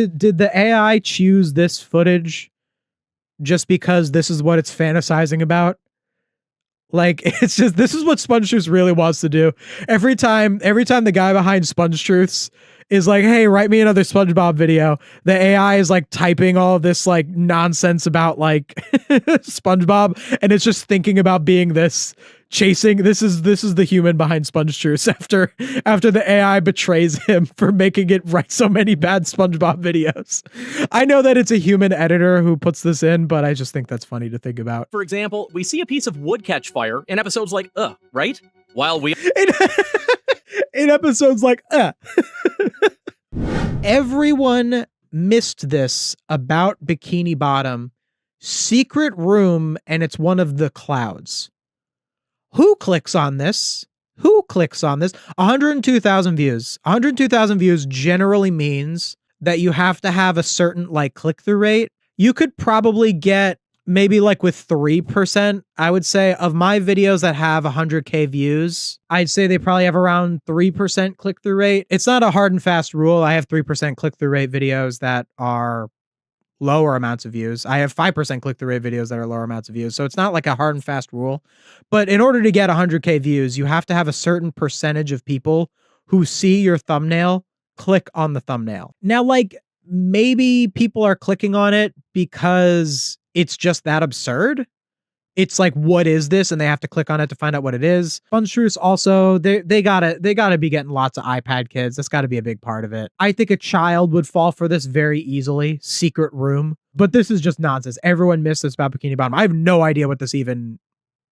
Did the AI choose this footage just because this is what it's fantasizing about? Like, it's just, this is what SpongeTruths really wants to do. Every time the guy behind SpongeTruths is like, hey, write me another SpongeBob video, the AI is like typing all of this like nonsense about like SpongeBob, and it's just thinking about being this, chasing, this is the human behind SpongeTruths after the AI betrays him for making it write so many bad SpongeBob videos. I know that it's a human editor who puts this in, but I just think that's funny to think about. For example, we see a piece of wood catch fire in episodes like, right? While we... in episodes like, Everyone missed this about Bikini Bottom. Secret room, and it's one of the clouds. Who clicks on this? 102,000 views. 102,000 views generally means that you have to have a certain like click-through rate. You could probably get maybe like with 3%, I would say, of my videos that have 100K views, I'd say they probably have around 3% click-through rate. It's not a hard and fast rule. I have 3% click-through rate videos that are lower amounts of views. I have 5% click-through rate videos that are lower amounts of views. So it's not like a hard and fast rule. But in order to get 100K views, you have to have a certain percentage of people who see your thumbnail click on the thumbnail. Now, like, maybe people are clicking on it because it's just that absurd. It's like, what is this? And they have to click on it to find out what it is. SpongeTruths also, they gotta be getting lots of iPad kids. That's gotta be a big part of it. I think a child would fall for this very easily. Secret room. But this is just nonsense. Everyone missed this about Bikini Bottom. I have no idea what this even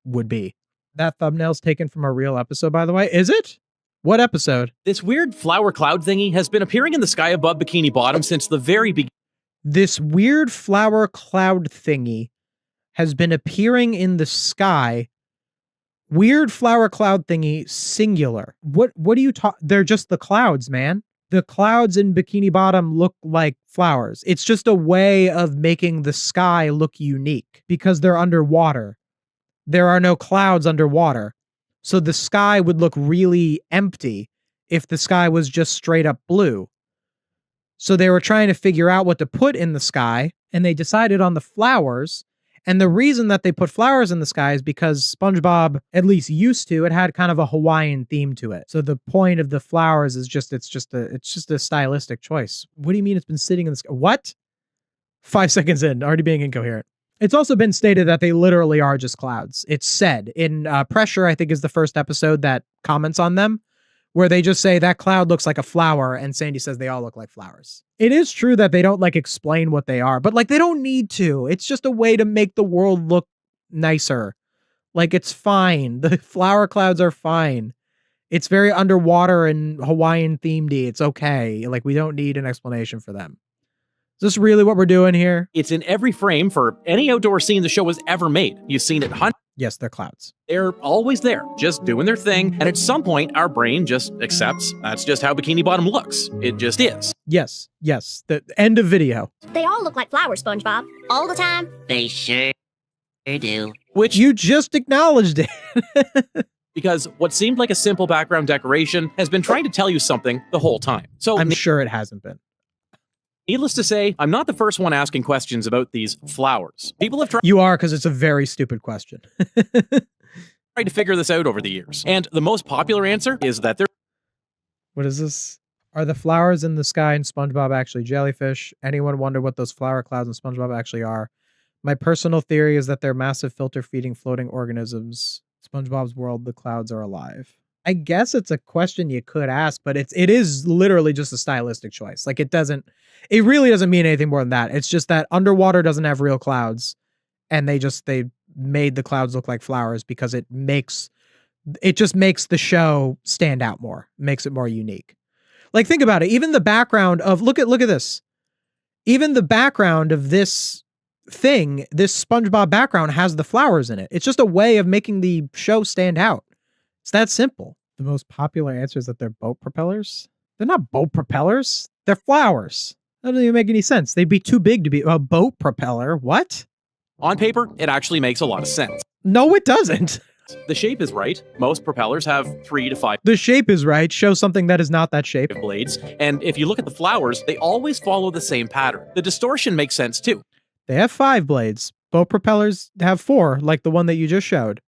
would be. That thumbnail's taken from a real episode, by the way. Is it? What episode? This weird flower cloud thingy has been appearing in the sky above Bikini Bottom since the very beginning. This weird flower cloud thingy has been appearing in the sky. Weird flower cloud thingy, singular. What do you talk? They're just the clouds, man. The clouds in Bikini Bottom look like flowers. It's just a way of making the sky look unique because they're underwater. There are no clouds underwater. So the sky would look really empty if the sky was just straight up blue. So they were trying to figure out what to put in the sky, and they decided on the flowers. And the reason that they put flowers in the sky is because SpongeBob, at least used to, it had kind of a Hawaiian theme to it. So the point of the flowers is just, it's just a stylistic choice. What do you mean it's been sitting in the sky? What? 5 seconds in, already being incoherent. It's also been stated that they literally are just clouds. It's said in Pressure, I think is the first episode that comments on them, where they just say that cloud looks like a flower, and Sandy says they all look like flowers. It is true that they don't like explain what they are, but like they don't need to. It's just a way to make the world look nicer. Like it's fine. The flower clouds are fine. It's very underwater and Hawaiian themed. It's okay. Like we don't need an explanation for them. Is this really what we're doing here? It's in every frame for any outdoor scene the show has ever made. You've seen it hundreds. Yes, they're clouds. They're always there, just doing their thing. And at some point, our brain just accepts that's just how Bikini Bottom looks. It just is. Yes. The end of video. They all look like flowers, SpongeBob. All the time. They sure do. Which you just acknowledged it. Because what seemed like a simple background decoration has been trying to tell you something the whole time. So I'm sure it hasn't been. Needless to say, I'm not the first one asking questions about these flowers. People have tried. You are, because it's a very stupid question. Tried to figure this out over the years. And the most popular answer is that they're... What is this? Are the flowers in the sky in SpongeBob actually jellyfish? Anyone wonder what those flower clouds in SpongeBob actually are? My personal theory is that they're massive filter-feeding floating organisms. SpongeBob's world, the clouds are alive. I guess it's a question you could ask, but it is literally just a stylistic choice. Like it really doesn't mean anything more than that. It's just that underwater doesn't have real clouds, and they made the clouds look like flowers because it just makes the show stand out more, makes it more unique. Like think about it. Even the background of look at this. Even the background of this thing, this SpongeBob background has the flowers in it. It's just a way of making the show stand out. It's that simple. The most popular answer is that they're boat propellers. They're not boat propellers. They're flowers. That doesn't even make any sense. They'd be too big to be a boat propeller. What? On paper, it actually makes a lot of sense. No, it doesn't. The shape is right. Most propellers have 3 to 5 The shape is right. Show something that is not that shape. blades, and if you look at the flowers, they always follow the same pattern. The distortion makes sense too, They have 5 blades. Boat propellers have 4, like the one that you just showed.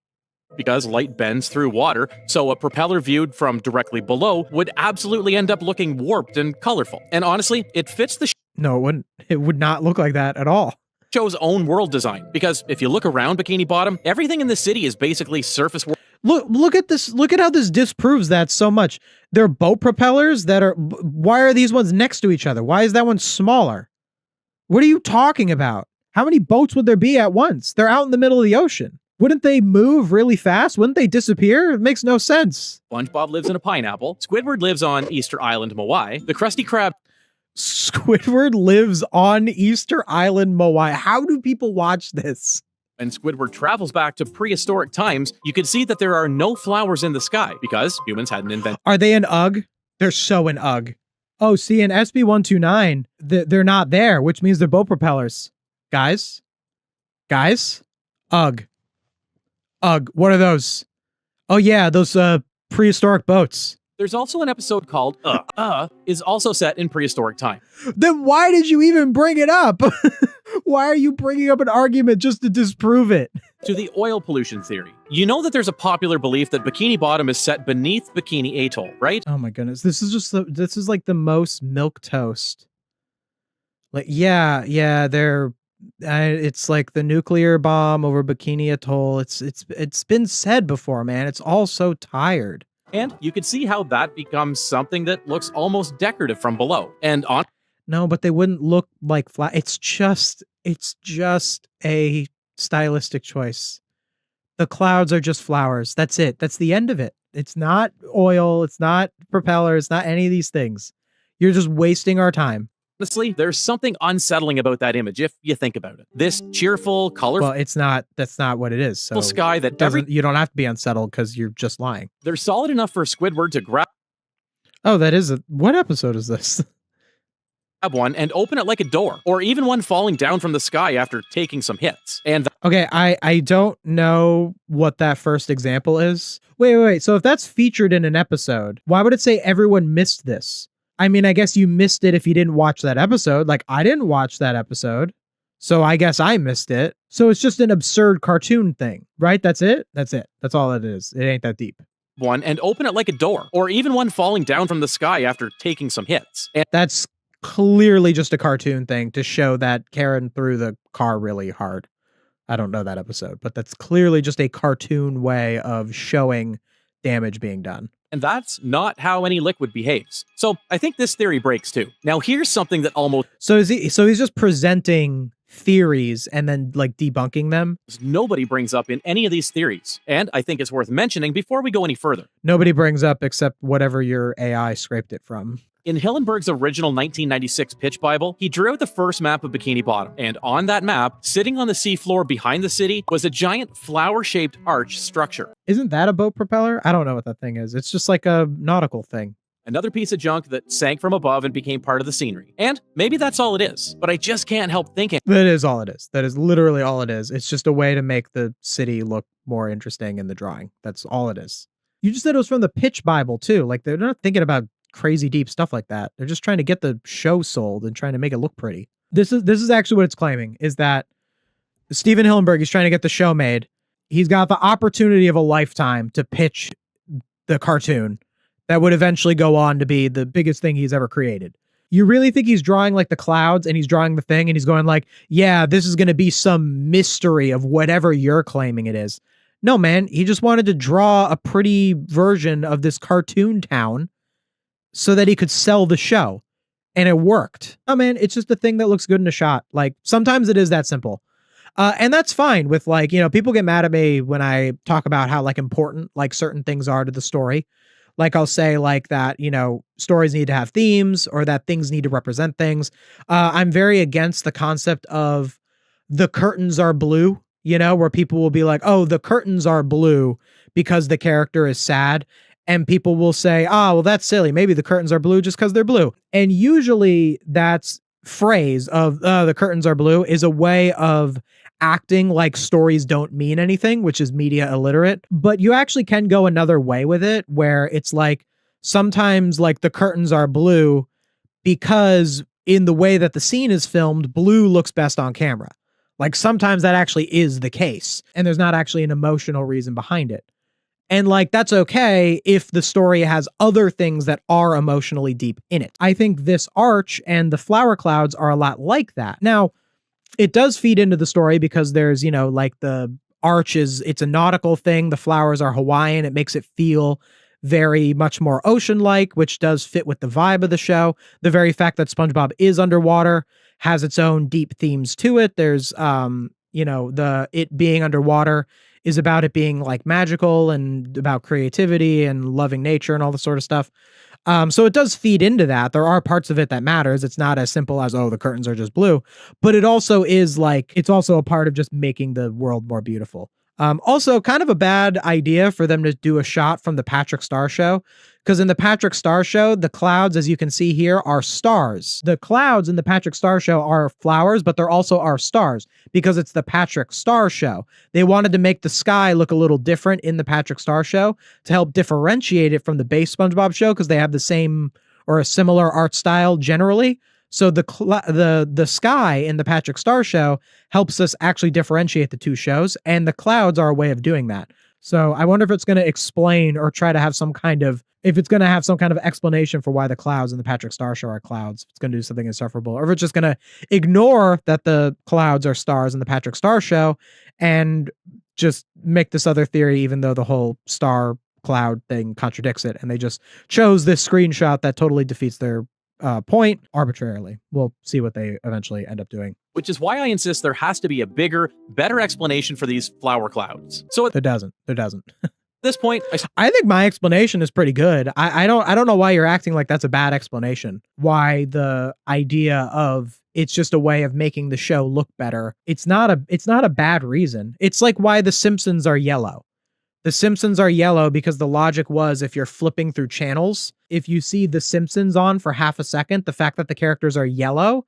because light bends through water, so a propeller viewed from directly below would absolutely end up looking warped and colorful. And honestly, it fits the No, it wouldn't. It would not look like that at all. show's own world design, because if you look around Bikini Bottom, everything in the city is basically surface world. Look at this. Look at how this disproves that so much. They're boat propellers that are. Why are these ones next to each other? Why is that one smaller? What are you talking about? How many boats would there be at once? They're out in the middle of the ocean. Wouldn't they move really fast? Wouldn't they disappear? It makes no sense. SpongeBob lives in a pineapple. Squidward lives on Easter Island, Moai. The Krusty Krab Squidward lives on Easter Island, Moai. How do people watch this? and Squidward travels back to prehistoric times, you can see that there are no flowers in the sky because humans hadn't invented. Are they in UGG? They're so in UGG. Oh, see, in SB129, they're not there, which means they're boat propellers. Guys? UGG. UGG. What are those? Oh, yeah, those prehistoric boats. There's also an episode called is also set in prehistoric time. Then why did you even bring it up? Why are you bringing up an argument just to disprove it? To the oil pollution theory. You know that there's a popular belief that Bikini Bottom is set beneath Bikini Atoll, right? Oh my goodness. This is like the most milquetoast. Like, yeah, it's like the nuclear bomb over Bikini Atoll. It's been said before, man. It's all so tired. And you can see how that becomes something that looks almost decorative from below. And on No, but they wouldn't look like flat. It's just a stylistic choice. The clouds are just flowers. That's it. That's the end of it. It's not oil. It's not propeller. It's not any of these things. You're just wasting our time. honestly, there's something unsettling about that image if you think about it. This cheerful, colorful Well, that's not what it is. So sky that you don't have to be unsettled because you're just lying. they're solid enough for Squidward to grab Oh, what episode is this? one and open it like a door, or even one falling down from the sky after taking some hits. And Okay, I don't know what that first example is. Wait. So if that's featured in an episode, why would it say everyone missed this? I mean, I guess you missed it if you didn't watch that episode. Like, I didn't watch that episode, so I guess I missed it. So it's just an absurd cartoon thing, right? That's it? That's all it is. It ain't that deep. one and open it like a door, or even one falling down from the sky after taking some hits. And That's clearly just a cartoon thing to show that Karen threw the car really hard. I don't know that episode, but that's clearly just a cartoon way of showing damage being done. that's not how any liquid behaves. So I think this theory breaks too. Now here's something that almost So he's just presenting theories and then like debunking them. nobody brings up in any of these theories. And I think it's worth mentioning before we go any further. Nobody brings up except whatever your AI scraped it from. In Hillenburg's original 1996 pitch Bible, he drew out the first map of Bikini Bottom, and on that map, sitting on the seafloor behind the city, was a giant flower-shaped arch structure. Isn't that a boat propeller? I don't know what that thing is. It's just like a nautical thing. Another piece of junk that sank from above and became part of the scenery. And maybe that's all it is, but I just can't help thinking. That is all it is. That is literally all it is. It's just a way to make the city look more interesting in the drawing. That's all it is. You just said it was from the pitch Bible too. Like, they're not thinking about crazy deep stuff like that. They're just trying to get the show sold and trying to make it look pretty. This is actually what it's claiming, is that Steven Hillenburg is trying to get the show made. He's got the opportunity of a lifetime to pitch the cartoon that would eventually go on to be the biggest thing he's ever created. You really think he's drawing like the clouds and he's drawing the thing and he's going like, yeah, this is going to be some mystery of whatever you're claiming it is. No, man, he just wanted to draw a pretty version of this cartoon town so that he could sell the show. And it worked. Oh man, it's just a thing that looks good in a shot. Like, sometimes it is that simple. And that's fine with, like, you know, people get mad at me when I talk about how like important like certain things are to the story. Like, I'll say like that, you know, stories need to have themes or that things need to represent things. I'm very against the concept of the curtains are blue, you know, where people will be like, oh, the curtains are blue because the character is sad. And people will say, oh, well, that's silly. Maybe the curtains are blue just because they're blue. And usually that's phrase of the curtains are blue is a way of acting like stories don't mean anything, which is media illiterate. But you actually can go another way with it, where it's like sometimes like the curtains are blue because in the way that the scene is filmed, blue looks best on camera. Like sometimes that actually is the case, and there's not actually an emotional reason behind it. And like, that's okay if the story has other things that are emotionally deep in it. I think this arch and the flower clouds are a lot like that. Now, it does feed into the story because there's, you know, like the arch it's a nautical thing. The flowers are Hawaiian. It makes it feel very much more ocean-like, which does fit with the vibe of the show. The very fact that SpongeBob is underwater has its own deep themes to it. There's, you know, it being underwater is about it being like magical and about creativity and loving nature and all this sort of stuff. So it does feed into that. There are parts of it that matters. It's not as simple as, oh, the curtains are just blue, but it also is like, it's also a part of just making the world more beautiful. Also kind of a bad idea for them to do a shot from the Patrick Star Show, because in the Patrick Star Show, the clouds, as you can see here, are stars. The clouds in the Patrick Star Show are flowers, but there also are stars because it's the Patrick Star Show. They wanted to make the sky look a little different in the Patrick Star Show to help differentiate it from the base SpongeBob show, because they have the same or a similar art style generally. So the sky in the Patrick Star Show helps us actually differentiate the two shows, and the clouds are a way of doing that. So I wonder if it's going to explain or try to have some kind of, if it's going to have some kind of explanation for why the clouds in the Patrick Star Show are clouds. If it's going to do something insufferable, or if it's just going to ignore that the clouds are stars in the Patrick Star Show and just make this other theory, even though the whole star cloud thing contradicts it. And they just chose this screenshot that totally defeats their point arbitrarily. We'll see what they eventually end up doing. Which is why I insist there has to be a bigger, better explanation for these flower clouds. So There doesn't. At this point, I think my explanation is pretty good. I don't know why you're acting like that's a bad explanation. Why the idea of it's just a way of making the show look better. It's not a bad reason. It's like why the Simpsons are yellow. The Simpsons are yellow because the logic was, if you're flipping through channels, if you see The Simpsons on for half a second, the fact that the characters are yellow,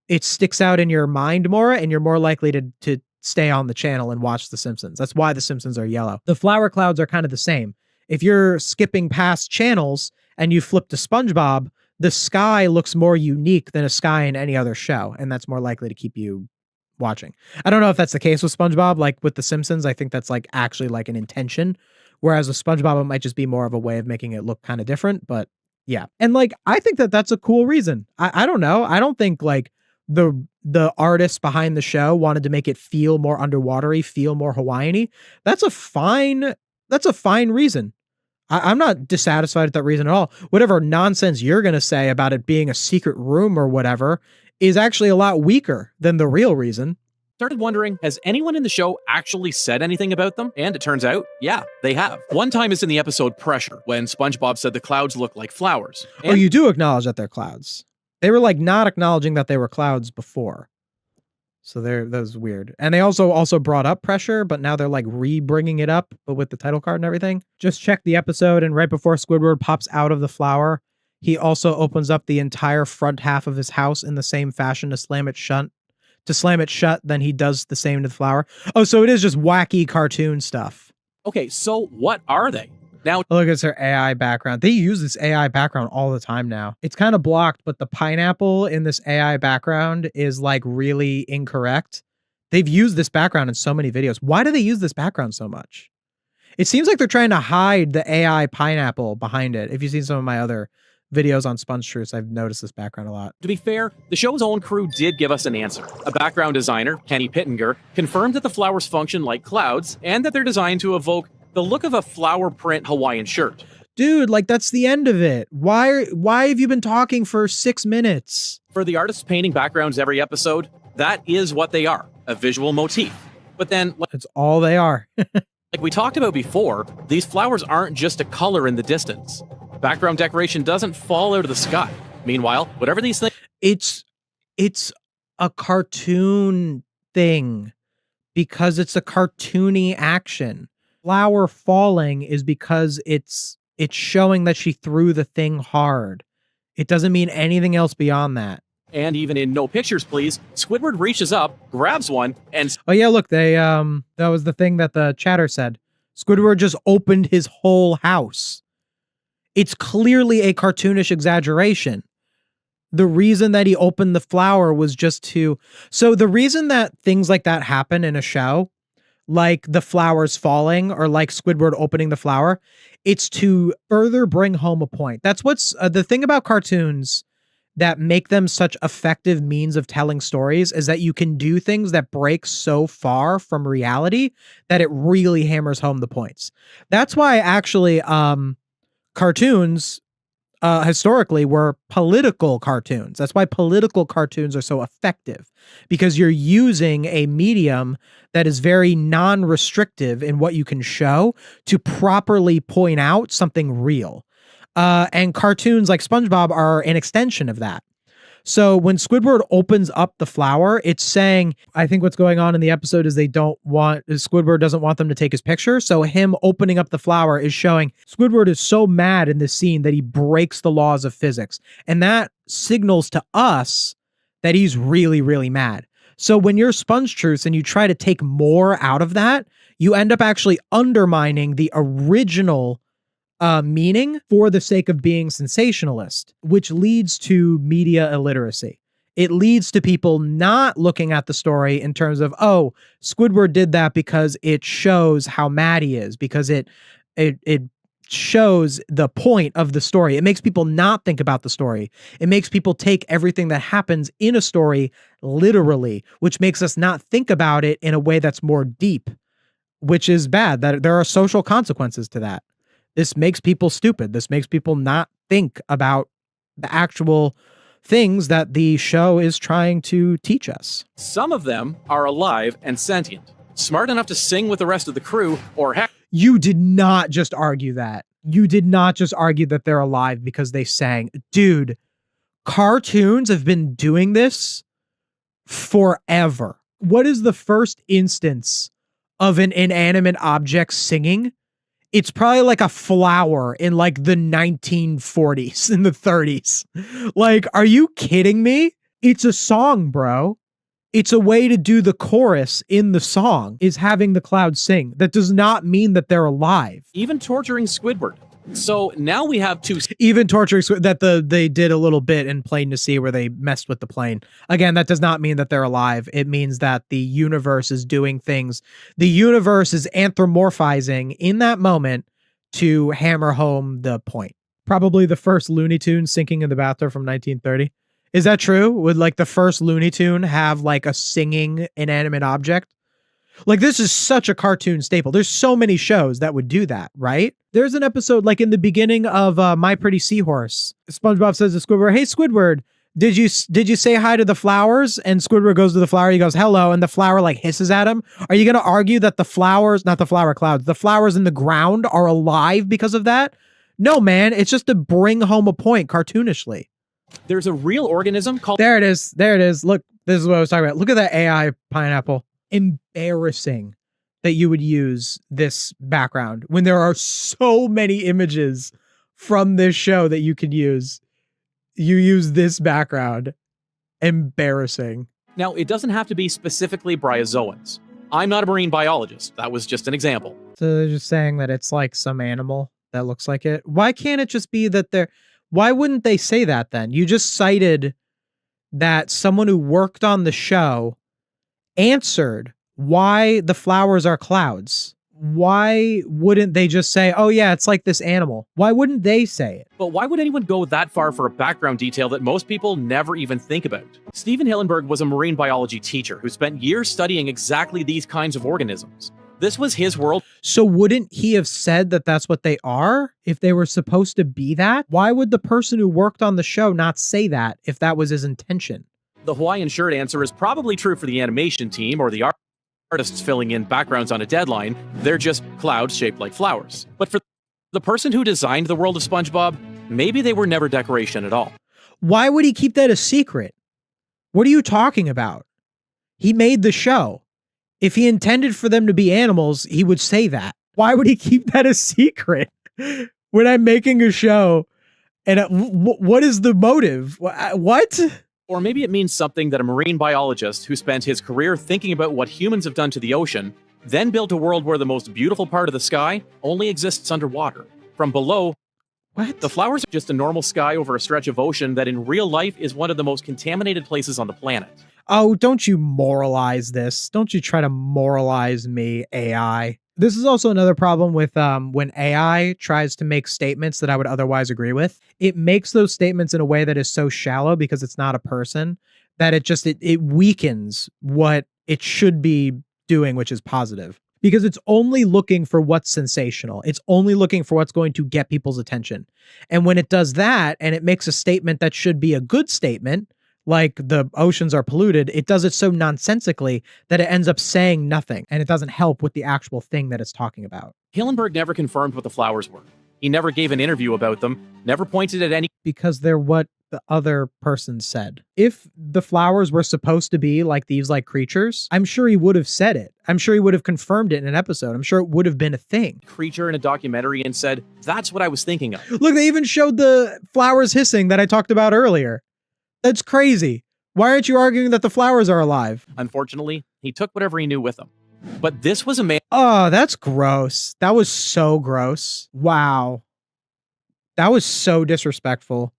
it sticks out in your mind more, and you're more likely to stay on the channel and watch The Simpsons. That's why The Simpsons are yellow. The flower clouds are kind of the same. If you're skipping past channels and you flip to SpongeBob, the sky looks more unique than a sky in any other show, and that's more likely to keep you watching. I don't know if that's the case with SpongeBob. Like with The Simpsons, I think that's like actually like an intention, whereas with SpongeBob, it might just be more of a way of making it look kind of different. But yeah, and like I think that that's a cool reason. I don't know. I don't think like the artists behind the show wanted to make it feel more underwatery, feel more Hawaiian-y. That's a fine reason. I'm not dissatisfied with that reason at all. Whatever nonsense you're going to say about it being a secret room or whatever is actually a lot weaker than the real reason. Started wondering, has anyone in the show actually said anything about them? And it turns out, yeah, they have. One time is in the episode Pressure, when SpongeBob said the clouds look like flowers. Oh, you do acknowledge that they're clouds. They were like not acknowledging that they were clouds before. So that was weird. And they also brought up Pressure, but now they're like re-bringing it up, but with the title card and everything. Just check the episode, and right before Squidward pops out of the flower, he also opens up the entire front half of his house in the same fashion to slam it shut. Then he does the same to the flower. Oh, so it is just wacky cartoon stuff. Okay, so what are they? Now, look, it's their AI background. They use this AI background all the time now. It's kind of blocked, but the pineapple in this AI background is like really incorrect. They've used this background in so many videos. Why do they use this background so much? It seems like they're trying to hide the AI pineapple behind it. If you've seen some of my other videos on SpongeTruths, I've noticed this background a lot. To be fair, the show's own crew did give us an answer. A background designer, Kenny Pittenger, confirmed that the flowers function like clouds and that they're designed to evoke the look of a flower print Hawaiian shirt. Dude, like that's the end of it. Why have you been talking for 6 minutes? For the artists painting backgrounds every episode, that is what they are, a visual motif. But then, that's all they are. Like we talked about before, these flowers aren't just a color in the distance. Background decoration doesn't fall out of the sky. Meanwhile, whatever these things... It's a cartoon thing because it's a cartoony action. Flower falling is because it's showing that she threw the thing hard. It doesn't mean anything else beyond that. And even in No Pictures, Please, Squidward reaches up, grabs one, and Oh yeah, look, they that was the thing that the chatter said. Squidward just opened his whole house. It's clearly a cartoonish exaggeration. The reason that he opened the flower was just to... So the reason that things like that happen in a show, like the flowers falling or like Squidward opening the flower, it's to further bring home a point. That's what's the thing about cartoons that make them such effective means of telling stories, is that you can do things that break so far from reality that it really hammers home the points. That's why actually cartoons historically were political cartoons. That's why political cartoons are so effective, because you're using a medium that is very non-restrictive in what you can show to properly point out something real. And cartoons like SpongeBob are an extension of that. So when Squidward opens up the flower, it's saying, I think what's going on in the episode is Squidward doesn't want them to take his picture. So him opening up the flower is showing Squidward is so mad in this scene that he breaks the laws of physics. And that signals to us that he's really, really mad. So when you're SpongeTruths and you try to take more out of that, you end up actually undermining the original meaning for the sake of being sensationalist, which leads to media illiteracy. It leads to people not looking at the story in terms of, oh, Squidward did that because it shows how mad he is, because it shows the point of the story. It makes people not think about the story. It makes people take everything that happens in a story literally, which makes us not think about it in a way that's more deep, which is bad. That there are social consequences to that. This makes people stupid. This makes people not think about the actual things that the show is trying to teach us. some of them are alive and sentient, smart enough to sing with the rest of the crew, or heck, You did not just argue that. You did not just argue that they're alive because they sang. Dude, cartoons have been doing this forever. What is the first instance of an inanimate object singing? It's probably like a flower in like the 1940s, in the 30s. Like, are you kidding me? It's a song, bro. It's a way to do the chorus in the song, is having the clouds sing. That does not mean that they're alive. even torturing Squidward. So now we have two Even torturing that they did a little bit in Plain to See where they messed with the plane. Again, that does not mean that they're alive. It means that the universe is doing things. The universe is anthropomorphizing in that moment to hammer home the point. Probably the first Looney Tune sinking in the bathtub from 1930. Is that true? Would like the first Looney Tune have like a singing inanimate object? Like, this is such a cartoon staple. There's so many shows that would do that, right? There's an episode like in the beginning of My Pretty Seahorse. SpongeBob says to Squidward, "Hey Squidward, did you say hi to the flowers?" And Squidward goes to the flower. He goes, "Hello," and the flower like hisses at him. Are you going to argue that the flowers, not the flower clouds, the flowers in the ground are alive because of that? No, man. It's just to bring home a point cartoonishly. There's a real organism called... There it is. There it is. Look, this is what I was talking about. Look at that AI pineapple. Embarrassing that you would use this background when there are so many images from this show that you could use. You use this background. Embarrassing. Now, it doesn't have to be specifically bryozoans. I'm not a marine biologist. That was just an example. So they're just saying that it's like some animal that looks like it. Why can't it just be that they're... Why wouldn't they say that then? You just cited that someone who worked on the show answered why the flowers are clouds. Why wouldn't they just say, oh yeah, it's like this animal? Why wouldn't they say it? But why would anyone go that far for a background detail that most people never even think about? Stephen Hillenburg was a marine biology teacher who spent years studying exactly these kinds of organisms. This was his world. So wouldn't he have said that that's what they are if they were supposed to be that? Why would the person who worked on the show not say that if that was his intention? The Hawaiian shirt answer is probably true for the animation team or the artists filling in backgrounds on a deadline. They're just clouds shaped like flowers. But for the person who designed the world of SpongeBob, maybe they were never decoration at all. Why would he keep that a secret? What are you talking about? He made the show. If he intended for them to be animals, he would say that. Why would he keep that a secret when I'm making a show? And what is the motive? What? Or maybe it means something that a marine biologist who spent his career thinking about what humans have done to the ocean, then built a world where the most beautiful part of the sky only exists underwater. From below, What? the flowers are just a normal sky over a stretch of ocean that in real life is one of the most contaminated places on the planet. Oh, don't you moralize this. Don't you try to moralize me, AI. This is also another problem with when AI tries to make statements that I would otherwise agree with. It makes those statements in a way that is so shallow because it's not a person that it weakens what it should be doing, which is positive. Because it's only looking for what's sensational. It's only looking for what's going to get people's attention. And when it does that and it makes a statement that should be a good statement, like the oceans are polluted, it does it so nonsensically that it ends up saying nothing, and it doesn't help with the actual thing that it's talking about. Hillenburg never confirmed what the flowers were. He never gave an interview about them, never pointed at any. Because they're what the other person said. If the flowers were supposed to be like these like creatures, I'm sure he would have said it. I'm sure he would have confirmed it in an episode. I'm sure it would have been a thing. Creature in a documentary and said, "That's what I was thinking of." Look, they even showed the flowers hissing that I talked about earlier. That's crazy. Why aren't you arguing that the flowers are alive? Unfortunately, he took whatever he knew with him. But this was a man. Oh, that's gross. That was so gross. Wow. That was so disrespectful.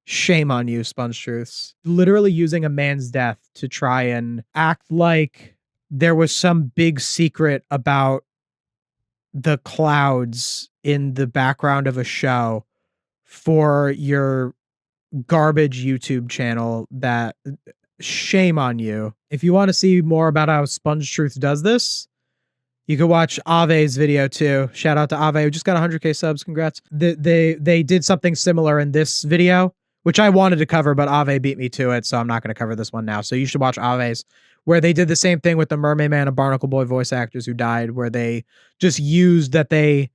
Shame on you, SpongeTruths. Literally using a man's death to try and act like there was some big secret about the clouds in the background of a show for your garbage YouTube channel. That shame on you. If you want to see more about how SpongeTruths does this, you can watch Ave's video too. Shout out to Ave, who just got 100K subs. Congrats. They did something similar in this video, which I wanted to cover, but Ave beat me to it, so I'm not going to cover this one now. So you should watch Ave's, where they did the same thing with the Mermaid Man and Barnacle Boy voice actors who died, where they just used that they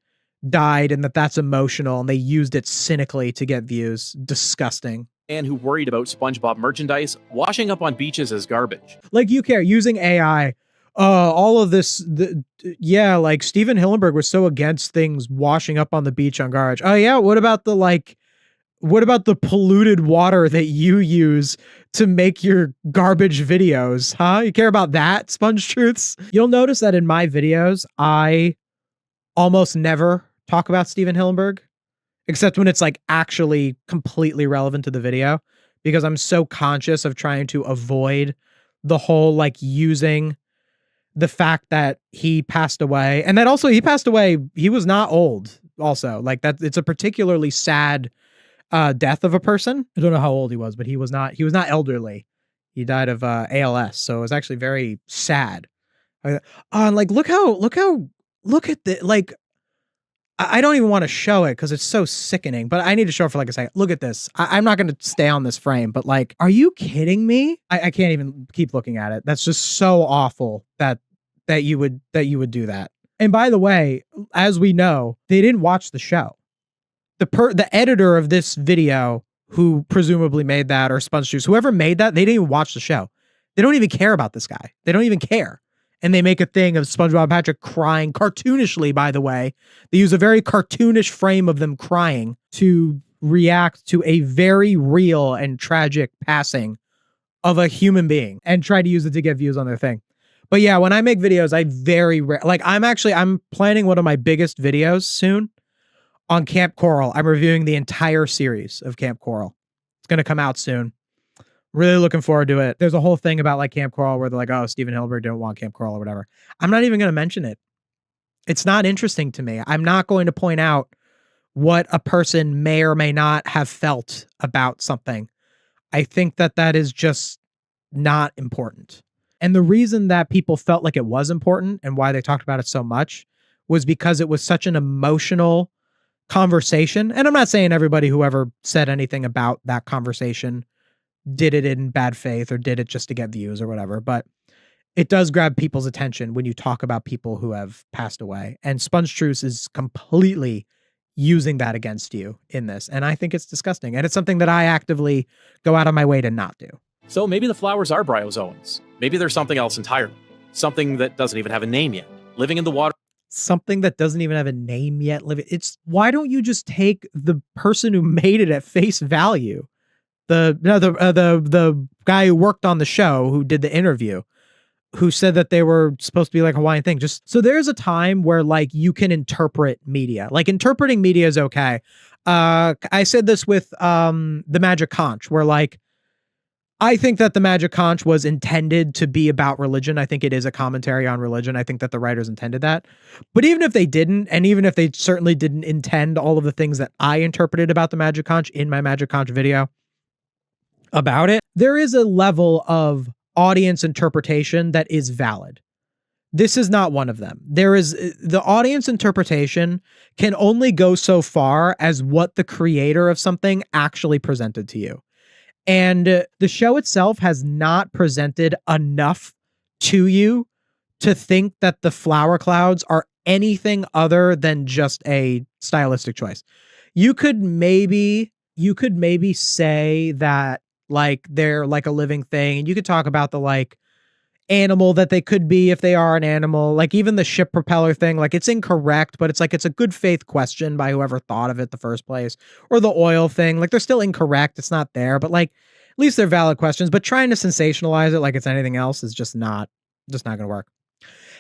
died and that's emotional, and they used it cynically to get views. Disgusting. Man who worried about SpongeBob merchandise washing up on beaches as garbage. Like, you care, using AI. All of this, like Steven Hillenburg was so against things washing up on the beach on garbage. Oh yeah, what about the polluted water that you use to make your garbage videos, huh? You care about that, SpongeTruths? You'll notice that in my videos, I almost never talk about Steven Hillenburg, except when it's like actually completely relevant to the video, because I'm so conscious of trying to avoid the whole like using the fact that he passed away, and that also he passed away. He was not old. Also, like that, it's a particularly sad death of a person. I don't know how old he was, but he was not elderly. He died of ALS, so it was actually very sad. And like, look at the like. I don't even want to show it because it's so sickening, but I need to show it for like a second. Look at this. I'm not going to stay on this frame, but like, are you kidding me? I can't even keep looking at it. That's just so awful that you would do that. And by the way, as we know, they didn't watch the show. The editor of this video, who presumably made that, or SpongeTruths, whoever made that, they didn't even watch the show. They don't even care about this guy. They don't even care. And they make a thing of SpongeBob and Patrick crying cartoonishly, by the way. They use a very cartoonish frame of them crying to react to a very real and tragic passing of a human being and try to use it to get views on their thing. But yeah, when I make videos, I'm planning one of my biggest videos soon on Camp Coral. I'm reviewing the entire series of Camp Coral. It's going to come out soon. Really looking forward to it. There's a whole thing about like Camp Coral where they're like, oh, Steven Hillenburg didn't want Camp Coral or whatever. I'm not even going to mention it. It's not interesting to me. I'm not going to point out what a person may or may not have felt about something. I think that is just not important. And the reason that people felt like it was important and why they talked about it so much was because it was such an emotional conversation. And I'm not saying everybody who ever said anything about that conversation did it in bad faith or did it just to get views or whatever, but it does grab people's attention when you talk about people who have passed away. And SpongeTruths is completely using that against you in this. And I think it's disgusting. And it's something that I actively go out of my way to not do. So maybe the flowers are bryozoans. Maybe there's something else entirely. Something that doesn't even have a name yet. Living in the water. Something that doesn't even have a name yet. Why don't you just take the person who made it at face value? The guy who worked on the show, who did the interview, who said that they were supposed to be like a Hawaiian thing. Just so there's a time where like you can interpret media. Like interpreting media is okay. I said this with the Magic Conch, where like I think that the Magic Conch was intended to be about religion. I think it is a commentary on religion. I think that the writers intended that. But even if they didn't, and even if they certainly didn't intend all of the things that I interpreted about the Magic Conch in my Magic Conch video about it, there is a level of audience interpretation that is valid. This is not one of them. There is the audience interpretation can only go so far as what the creator of something actually presented to you. And the show itself has not presented enough to you to think that the flower clouds are anything other than just a stylistic choice. You could maybe say that like they're like a living thing, and you could talk about the like animal that they could be if they are an animal. Like even the ship propeller thing, like it's incorrect, but it's like it's a good faith question by whoever thought of it the first place. Or the oil thing, like they're still incorrect, it's not there, but like at least they're valid questions. But trying to sensationalize it like it's anything else is just not gonna work.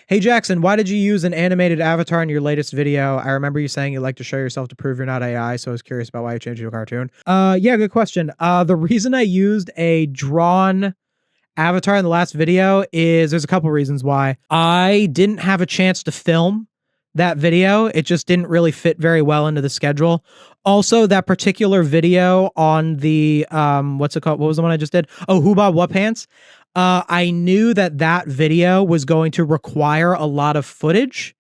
Hey Jackson, why did you use an animated avatar in your latest video? I remember you saying you like to show yourself to prove you're not AI, so I was curious about why you changed it to a cartoon. Yeah, good question. The reason I used a drawn avatar in the last video is there's a couple reasons why. I didn't have a chance to film that video. It just didn't really fit very well into the schedule. Also, that particular video on the what's it called? What was the one I just did? Oh, WhoBob, WhatPants. I knew that video was going to require a lot of footage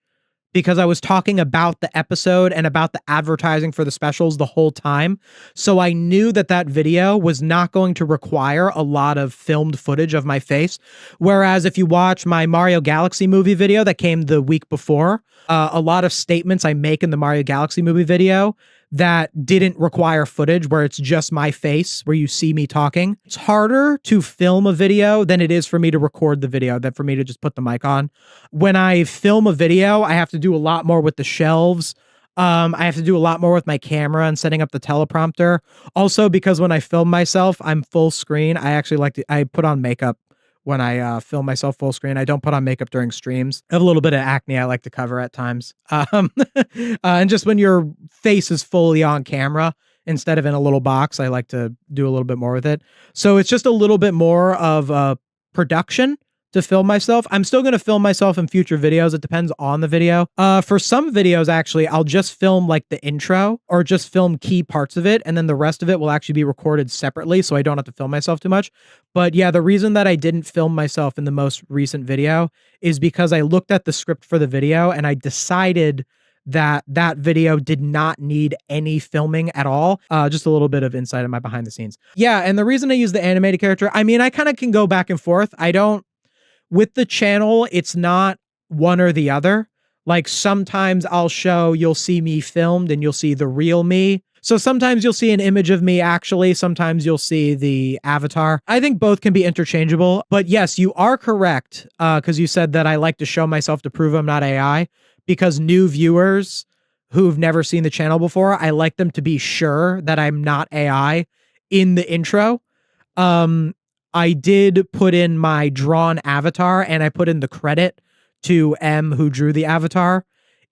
because I was talking about the episode and about the advertising for the specials the whole time. So I knew that video was not going to require a lot of filmed footage of my face. Whereas if you watch my Mario Galaxy movie video that came the week before, a lot of statements I make in the Mario Galaxy movie video that didn't require footage, where it's just my face, where you see me talking. It's harder to film a video than it is for me to record the video, than for me to just put the mic on. When I film a video, I have to do a lot more with the shelves. I have to do a lot more with my camera and setting up the teleprompter. Also, because when I film myself, I'm full screen. I actually I put on makeup when I film myself full screen. I don't put on makeup during streams. I have a little bit of acne I like to cover at times. And just when your face is fully on camera instead of in a little box, I like to do a little bit more with it. So it's just a little bit more of a production to film myself. I'm still going to film myself in future videos. It depends on the video. For some videos, actually, I'll just film like the intro or just film key parts of it. And then the rest of it will actually be recorded separately, so I don't have to film myself too much. But yeah, the reason that I didn't film myself in the most recent video is because I looked at the script for the video and I decided that video did not need any filming at all. Just a little bit of insight on my behind the scenes. Yeah, and the reason I use the animated character, I mean, I kind of can go back and forth. With the channel, it's not one or the other. Like sometimes you'll see me filmed and you'll see the real me. So sometimes you'll see an image of me actually, sometimes you'll see the avatar. I think both can be interchangeable, but yes, you are correct. Because you said that I like to show myself to prove I'm not AI, because new viewers who've never seen the channel before, I like them to be sure that I'm not AI in the intro. I did put in my drawn avatar and I put in the credit to M who drew the avatar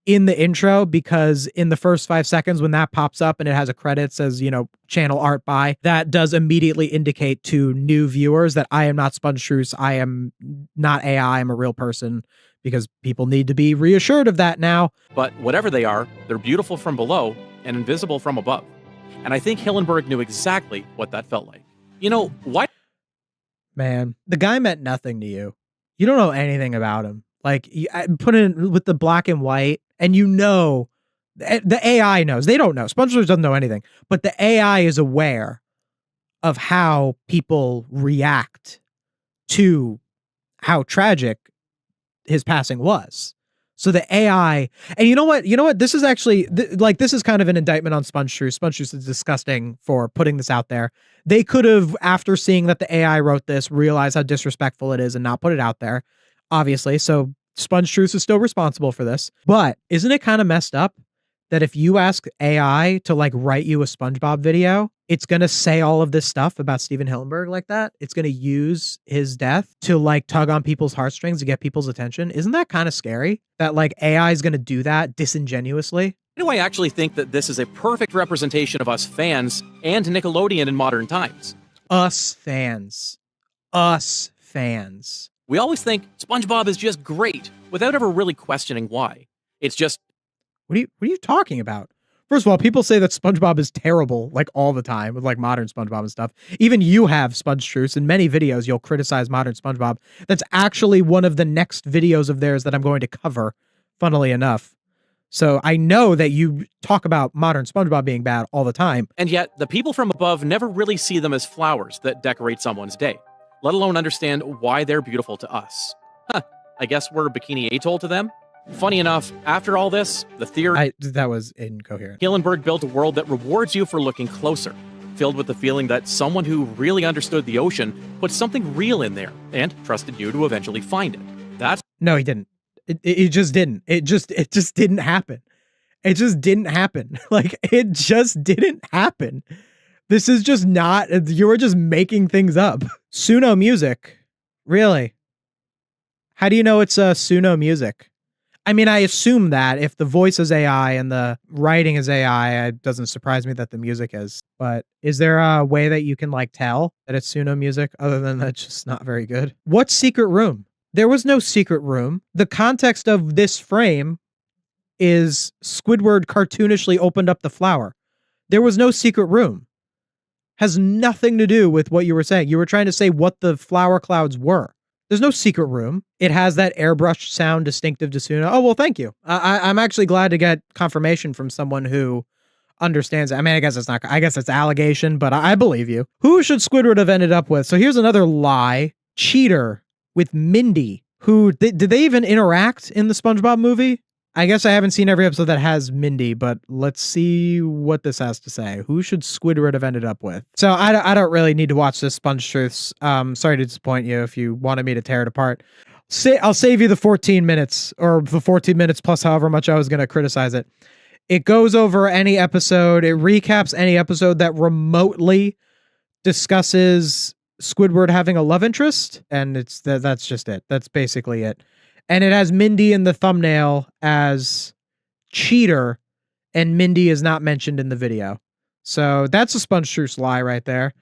in the intro, because in the first 5 seconds when that pops up and it has a credit says, channel art by, that does immediately indicate to new viewers that I am not SpongeTruths. I am not AI. I'm a real person, because people need to be reassured of that now. But whatever they are, they're beautiful from below and invisible from above. And I think Hillenburg knew exactly what that felt like. Why? Man, the guy meant nothing to you. You don't know anything about him. Like, I put in with the black and white, and the AI knows. They don't know. SpongeTruths doesn't know anything, but the AI is aware of how people react to how tragic his passing was. So the AI, and you know what? This is actually this is kind of an indictment on SpongeTruths. SpongeTruths is disgusting for putting this out there. They could have, after seeing that the AI wrote this, realized how disrespectful it is and not put it out there, obviously. So SpongeTruths is still responsible for this. But isn't it kind of messed up that if you ask AI to write you a SpongeBob video, it's going to say all of this stuff about Steven Hillenburg like that. It's going to use his death to like tug on people's heartstrings to get people's attention. Isn't that kind of scary that like AI is going to do that disingenuously? Why do I actually think that this is a perfect representation of us fans and Nickelodeon in modern times? Us fans. Us fans. We always think SpongeBob is just great without ever really questioning why. It's just... What are you talking about? First of all, people say that SpongeBob is terrible, like all the time with like modern SpongeBob and stuff. Even you have SpongeTruths. In many videos, you'll criticize modern SpongeBob. That's actually one of the next videos of theirs that I'm going to cover, funnily enough. So I know that you talk about modern SpongeBob being bad all the time. And yet, the people from above never really see them as flowers that decorate someone's day, let alone understand why they're beautiful to us. Huh, I guess we're Bikini Atoll to them? Funny enough, after all this, the theory... That was incoherent. Hillenburg built a world that rewards you for looking closer, filled with the feeling that someone who really understood the ocean put something real in there and trusted you to eventually find it. That's... No, he didn't. It just didn't. It just didn't happen. It just didn't happen. Like, it just didn't happen. This is just not... You were just making things up. Suno music. Really? How do you know it's Suno music? I mean, I assume that if the voice is AI and the writing is AI, it doesn't surprise me that the music is. But is there a way that you can like tell that it's Suno music other than that's just not very good? What secret room? There was no secret room. The context of this frame is Squidward cartoonishly opened up the flower. There was no secret room. Has nothing to do with what you were saying. You were trying to say what the flower clouds were. There's no secret room. It has that airbrushed sound distinctive to Suno. Oh, well, thank you. I'm actually glad to get confirmation from someone who understands it. I mean, I guess it's allegation, but I believe you. Who should Squidward have ended up with? So here's another lie. Cheater with Mindy. Who did they even interact in the SpongeBob movie? I guess I haven't seen every episode that has Mindy, but let's see what this has to say. Who should Squidward have ended up with? So I don't really need to watch this SpongeTruths. Sorry to disappoint you if you wanted me to tear it apart. I'll save you the 14 minutes or the 14 minutes plus however much I was going to criticize it. It goes over any episode. It recaps any episode that remotely discusses Squidward having a love interest. And that's just it. That's basically it. And it has Mindy in the thumbnail as cheater, and Mindy is not mentioned in the video. So that's a SpongeTruths lie right there.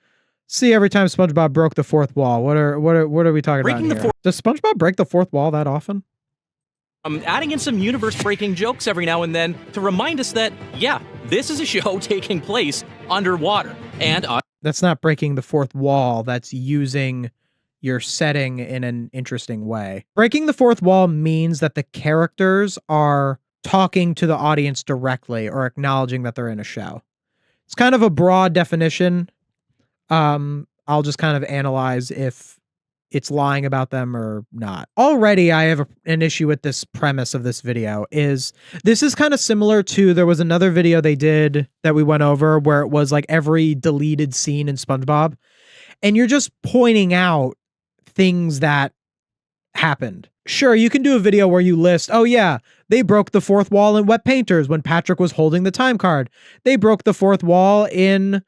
See, every time SpongeBob broke the fourth wall. What are we talking about here? Does SpongeBob break the fourth wall that often? Adding in some universe-breaking jokes every now and then to remind us that, yeah, this is a show taking place underwater. And that's not breaking the fourth wall. That's using your setting in an interesting way. Breaking the fourth wall means that the characters are talking to the audience directly or acknowledging that they're in a show. It's kind of a broad definition. I'll just kind of analyze if it's lying about them or not. Already, I have an issue with this premise of this video. This is kind of similar to, there was another video they did that we went over where it was like every deleted scene in SpongeBob. And you're just pointing out things that happened. Sure, you can do a video where you list, oh yeah, they broke the fourth wall in Wet Painters when Patrick was holding the time card. They broke the fourth wall in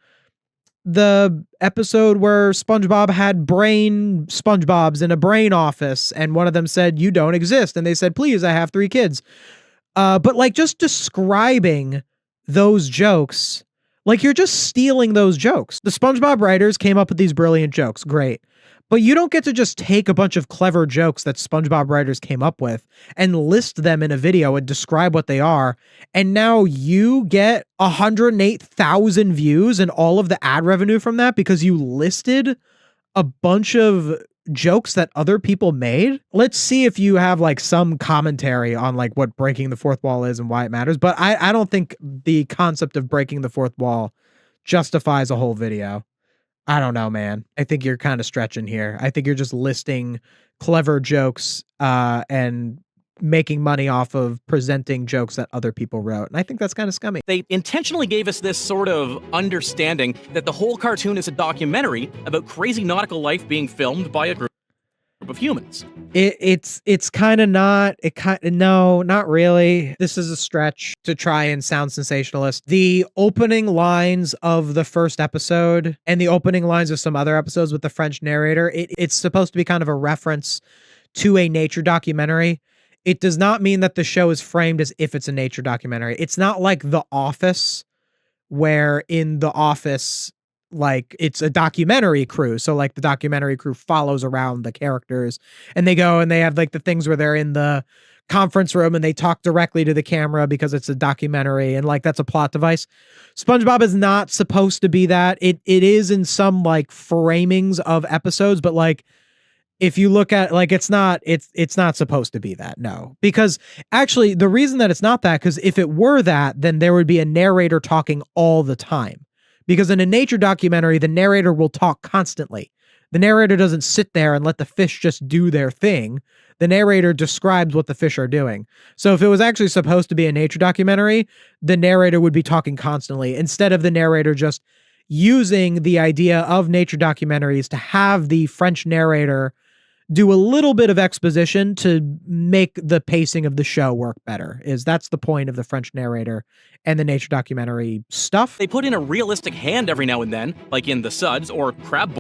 the episode where SpongeBob had brain SpongeBobs in a brain office and one of them said, you don't exist. And they said, please, I have 3 kids. But like just describing those jokes, like you're just stealing those jokes. The SpongeBob writers came up with these brilliant jokes. Great. But you don't get to just take a bunch of clever jokes that SpongeBob writers came up with and list them in a video and describe what they are. And now you get 108,000 views and all of the ad revenue from that because you listed a bunch of jokes that other people made. Let's see if you have like some commentary on like what breaking the fourth wall is and why it matters. But I don't think the concept of breaking the fourth wall justifies a whole video. I don't know, man. I think you're kind of stretching here. I think you're just listing clever jokes and making money off of presenting jokes that other people wrote. And I think that's kind of scummy. They intentionally gave us this sort of understanding that the whole cartoon is a documentary about crazy nautical life being filmed by a group of humans. It's kind of not, no, not really. This is a stretch to try and sound sensationalist. The opening lines of the first episode and the opening lines of some other episodes with the French narrator, it's supposed to be kind of a reference to a nature documentary. It does not mean that the show is framed as if it's a nature documentary. It's not like The Office, where in The Office, like, it's a documentary crew. So like the documentary crew follows around the characters and they go and they have like the things where they're in the conference room and they talk directly to the camera because it's a documentary and like that's a plot device. SpongeBob is not supposed to be that. It is in some like framings of episodes, but like if you look at like it's not supposed to be that. No. Because actually the reason that it's not that, because if it were that, then there would be a narrator talking all the time. Because in a nature documentary, the narrator will talk constantly. The narrator doesn't sit there and let the fish just do their thing. The narrator describes what the fish are doing. So if it was actually supposed to be a nature documentary, the narrator would be talking constantly instead of the narrator just using the idea of nature documentaries to have the French narrator do a little bit of exposition to make the pacing of the show work better. That's the point of the French narrator and the nature documentary stuff. They put in a realistic hand every now and then, like in The Suds or Crab.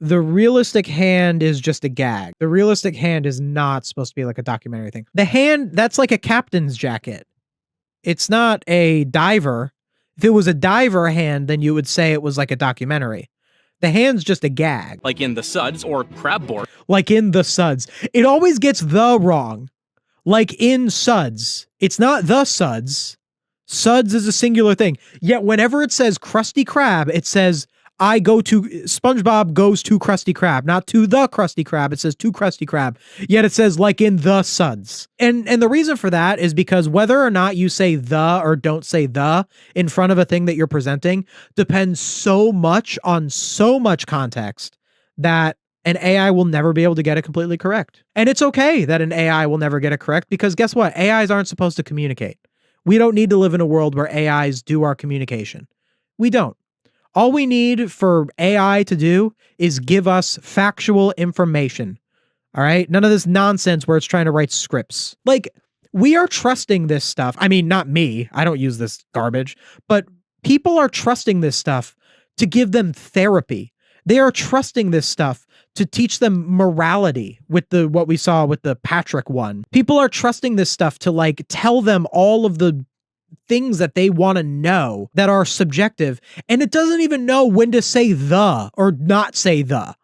The realistic hand is just a gag. The realistic hand is not supposed to be like a documentary thing. The hand, that's like a captain's jacket. It's not a diver. If it was a diver hand, then you would say it was like a documentary. The hand's just a gag. Like in The Suds or Crabboard. Like in The Suds. It always gets the wrong. Like in Suds. It's not The Suds. Suds is a singular thing. Yet whenever it says Krusty Krab, it says SpongeBob goes to Krusty Krab, not to the Krusty Krab. It says to Krusty Krab. Yet it says like in The Suds. And the reason for that is because whether or not you say the or don't say the in front of a thing that you're presenting depends so much on so much context that an AI will never be able to get it completely correct. And it's okay that an AI will never get it correct because guess what? AIs aren't supposed to communicate. We don't need to live in a world where AIs do our communication. We don't. All we need for AI to do is give us factual information. All right? None of this nonsense where it's trying to write scripts. Like, we are trusting this stuff. I mean, not me. I don't use this garbage. But people are trusting this stuff to give them therapy. They are trusting this stuff to teach them morality with what we saw with the Patrick one. People are trusting this stuff to like tell them all of the things that they want to know that are subjective, and it doesn't even know when to say the or not say the.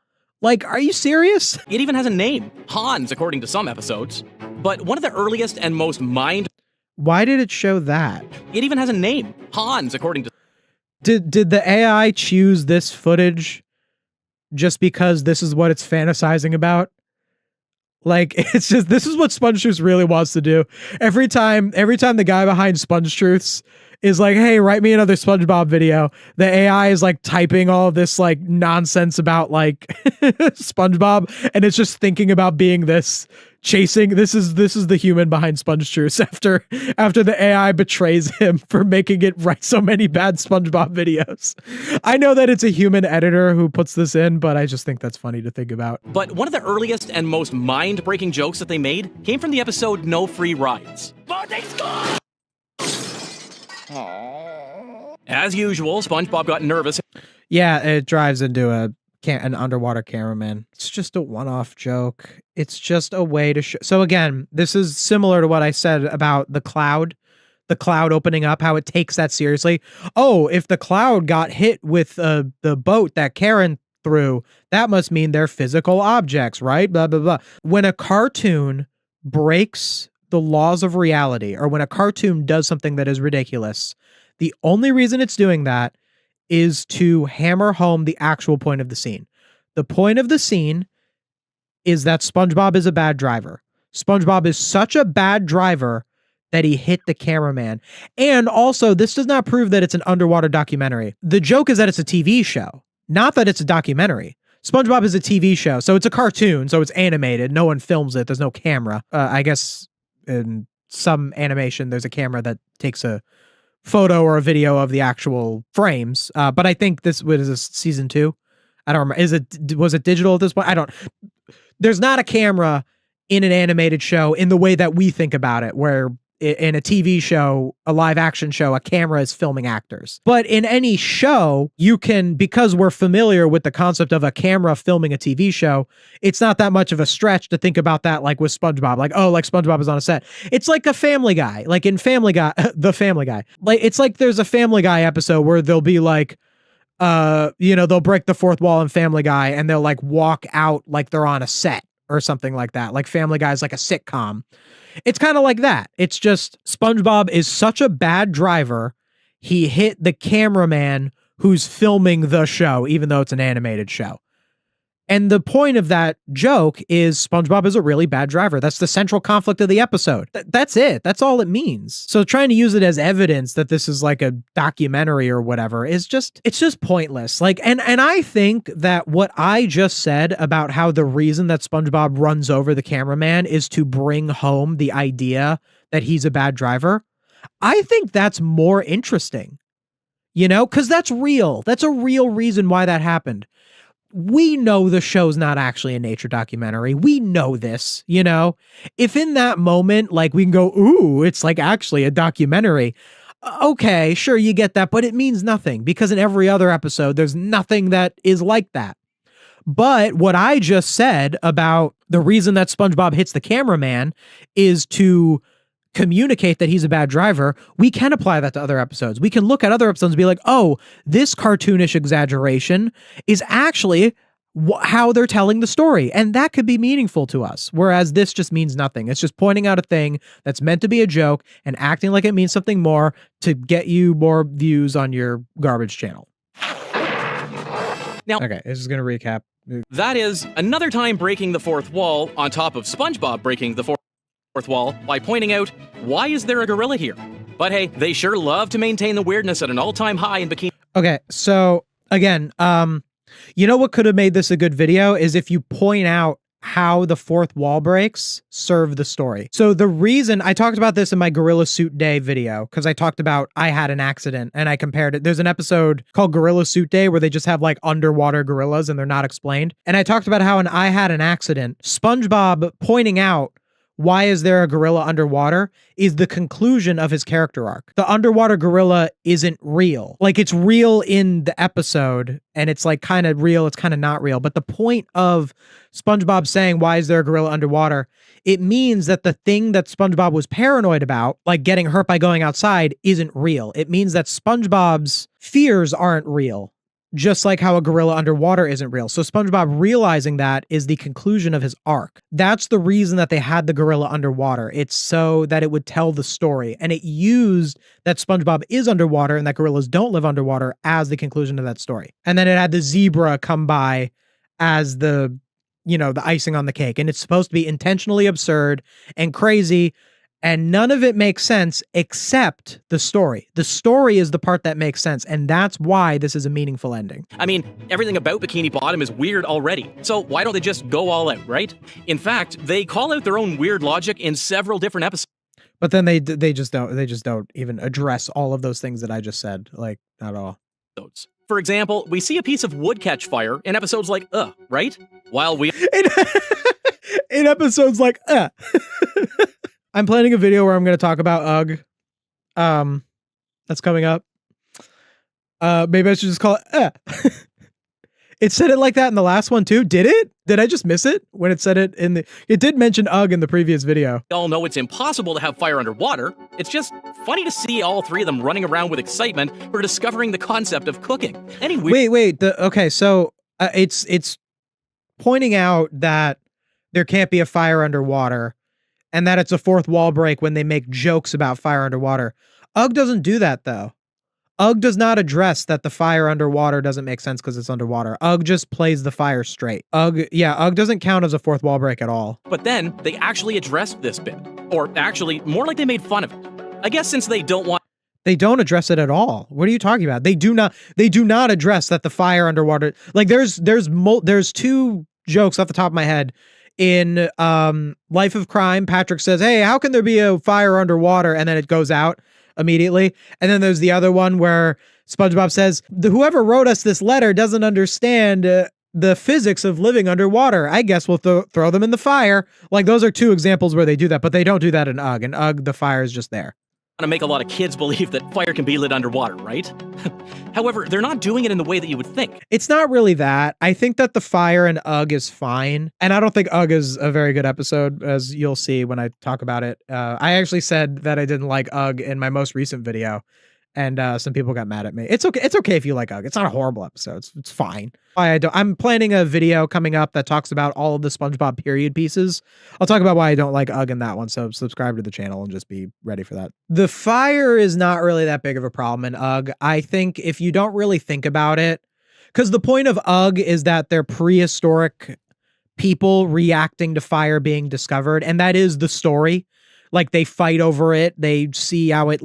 Like, are you serious? It even has a name, Hans, according to some episodes. But one of the earliest and most Why did it show that? It even has a name, Hans, according to... Did the AI choose this footage just because this is what it's fantasizing about? Like, it's just, this is what SpongeTruths really wants to do. Every time the guy behind SpongeTruths is like, hey, write me another SpongeBob video, the AI is like typing all of this like nonsense about like SpongeBob, and it's just thinking about being this this is the human behind SpongeTruths after the AI betrays him for making it write so many bad SpongeBob videos. I know that it's a human editor who puts this in, but I just think that's funny to think about. But one of the earliest and most mind-breaking jokes that they made came from the episode No Free Rides. As usual, SpongeBob got nervous. Yeah, it drives into an underwater cameraman. It's just a one-off joke. It's just a way to show. So again, this is similar to what I said about the cloud opening up, how it takes that seriously. Oh, if the cloud got hit with the boat that Karen threw, that must mean they're physical objects, right? Blah, blah, blah. When a cartoon breaks the laws of reality, or when a cartoon does something that is ridiculous, the only reason it's doing that is to hammer home the actual point of the scene. The point of the scene is that SpongeBob is a bad driver. SpongeBob is such a bad driver that he hit the cameraman. And also, this does not prove that it's an underwater documentary. The joke is that it's a TV show, not that it's a documentary. SpongeBob is a TV show, so it's a cartoon, so it's animated. No one films it. There's no camera. I guess in some animation, there's a camera that takes a photo or a video of the actual frames. But I think this was season 2. I don't remember. Was it digital at this point? there's not a camera in an animated show in the way that we think about it, where in a TV show, a live action show, a camera is filming actors. But in any show, you can, because we're familiar with the concept of a camera filming a TV show, it's not that much of a stretch to think about that like with SpongeBob. Like, oh, like SpongeBob is on a set. It's like a Family Guy. Like in Family Guy, the Family Guy. Like, it's like there's a Family Guy episode where they'll be like, they'll break the fourth wall in Family Guy and they'll like walk out like they're on a set or something like that. Like Family Guy is like a sitcom. It's kind of like that. It's just SpongeBob is such a bad driver. He hit the cameraman who's filming the show, even though it's an animated show. And the point of that joke is SpongeBob is a really bad driver. That's the central conflict of the episode. That's it. That's all it means. So trying to use it as evidence that this is like a documentary or whatever is just, it's just pointless. Like, and I think that what I just said about how the reason that SpongeBob runs over the cameraman is to bring home the idea that he's a bad driver, I think that's more interesting, because that's real. That's a real reason why that happened. We know the show's not actually a nature documentary. We know this, if in that moment, like we can go, ooh, it's like actually a documentary. Okay, sure, you get that, but it means nothing because in every other episode, there's nothing that is like that. But what I just said about the reason that SpongeBob hits the cameraman is to communicate that he's a bad driver. We can apply that to other episodes. We can look at other episodes and be like, oh, this cartoonish exaggeration is actually how they're telling the story. And that could be meaningful to us. Whereas this just means nothing. It's just pointing out a thing that's meant to be a joke and acting like it means something more to get you more views on your garbage channel. Now, okay, this is going to recap. That is another time breaking the fourth wall on top of SpongeBob breaking the fourth wall by pointing out, why is there a gorilla here? But hey, they sure love to maintain the weirdness at an all-time high in bikini. Okay, so again, what could have made this a good video is if you point out how the fourth wall breaks serve the story. So the reason I talked about this in my Gorilla Suit Day video, because I talked about I had an accident and I compared it. There's an episode called Gorilla Suit Day where they just have like underwater gorillas and they're not explained. And I talked about how in I had an accident, SpongeBob pointing out why is there a gorilla underwater is the conclusion of his character arc. The underwater gorilla isn't real. Like it's real in the episode and it's like kind of real. It's kind of not real. But the point of SpongeBob saying, why is there a gorilla underwater? It means that the thing that SpongeBob was paranoid about, like getting hurt by going outside, isn't real. It means that SpongeBob's fears aren't real. Just like how a gorilla underwater isn't real. So SpongeBob realizing that is the conclusion of his arc. That's the reason that they had the gorilla underwater. It's so that it would tell the story. And it used that SpongeBob is underwater and that gorillas don't live underwater as the conclusion of that story. And then it had the zebra come by as the icing on the cake. And it's supposed to be intentionally absurd and crazy. And none of it makes sense except the story. The story is the part that makes sense. And that's why this is a meaningful ending. I mean, everything about Bikini Bottom is weird already. So why don't they just go all out, right? In fact, they call out their own weird logic in several different episodes. But then they just don't even address all of those things that I just said. Like, not at all. For example, we see a piece of wood catch fire in episodes like, right? While we... in episodes like, I'm planning a video where I'm going to talk about UGG. That's coming up. Maybe I should just call it, It said it like that in the last one too. Did it? Did I just miss it when it said it in the... It did mention UGG in the previous video. We all know it's impossible to have fire underwater. It's just funny to see all three of them running around with excitement for discovering the concept of cooking. Anyway... Wait. Okay, so it's pointing out that there can't be a fire underwater and that it's a fourth wall break when they make jokes about fire underwater. UGG doesn't do that, though. UGG does not address that the fire underwater doesn't make sense because it's underwater. UGG just plays the fire straight. UGG doesn't count as a fourth wall break at all. But then they actually addressed this bit. Or actually, more like they made fun of it. I guess since they don't want... They don't address it at all. What are you talking about? They do not address that the fire underwater... Like, there's two jokes off the top of my head. In Life of Crime, Patrick says, hey, how can there be a fire underwater? And then it goes out immediately. And then there's the other one where SpongeBob says, whoever wrote us this letter doesn't understand the physics of living underwater. I guess we'll throw them in the fire. Like, those are two examples where they do that, but they don't do that in UGG. In UGG, the fire is just there. To make a lot of kids believe that fire can be lit underwater, right? However, they're not doing it in the way that you would think. It's not really that. I think that the fire in UGG is fine. And I don't think UGG is a very good episode, as you'll see when I talk about it. I actually said that I didn't like UGG in my most recent video. And some people got mad at me. It's okay. It's okay if you like UGG. It's not a horrible episode. It's fine. I'm planning a video coming up that talks about all of the SpongeBob period pieces. I'll talk about why I don't like UGG in that one. So subscribe to the channel and just be ready for that. The fire is not really that big of a problem in UGG. I think if you don't really think about it, because the point of UGG is that they're prehistoric people reacting to fire being discovered. And that is the story. Like, they fight over it. They see how it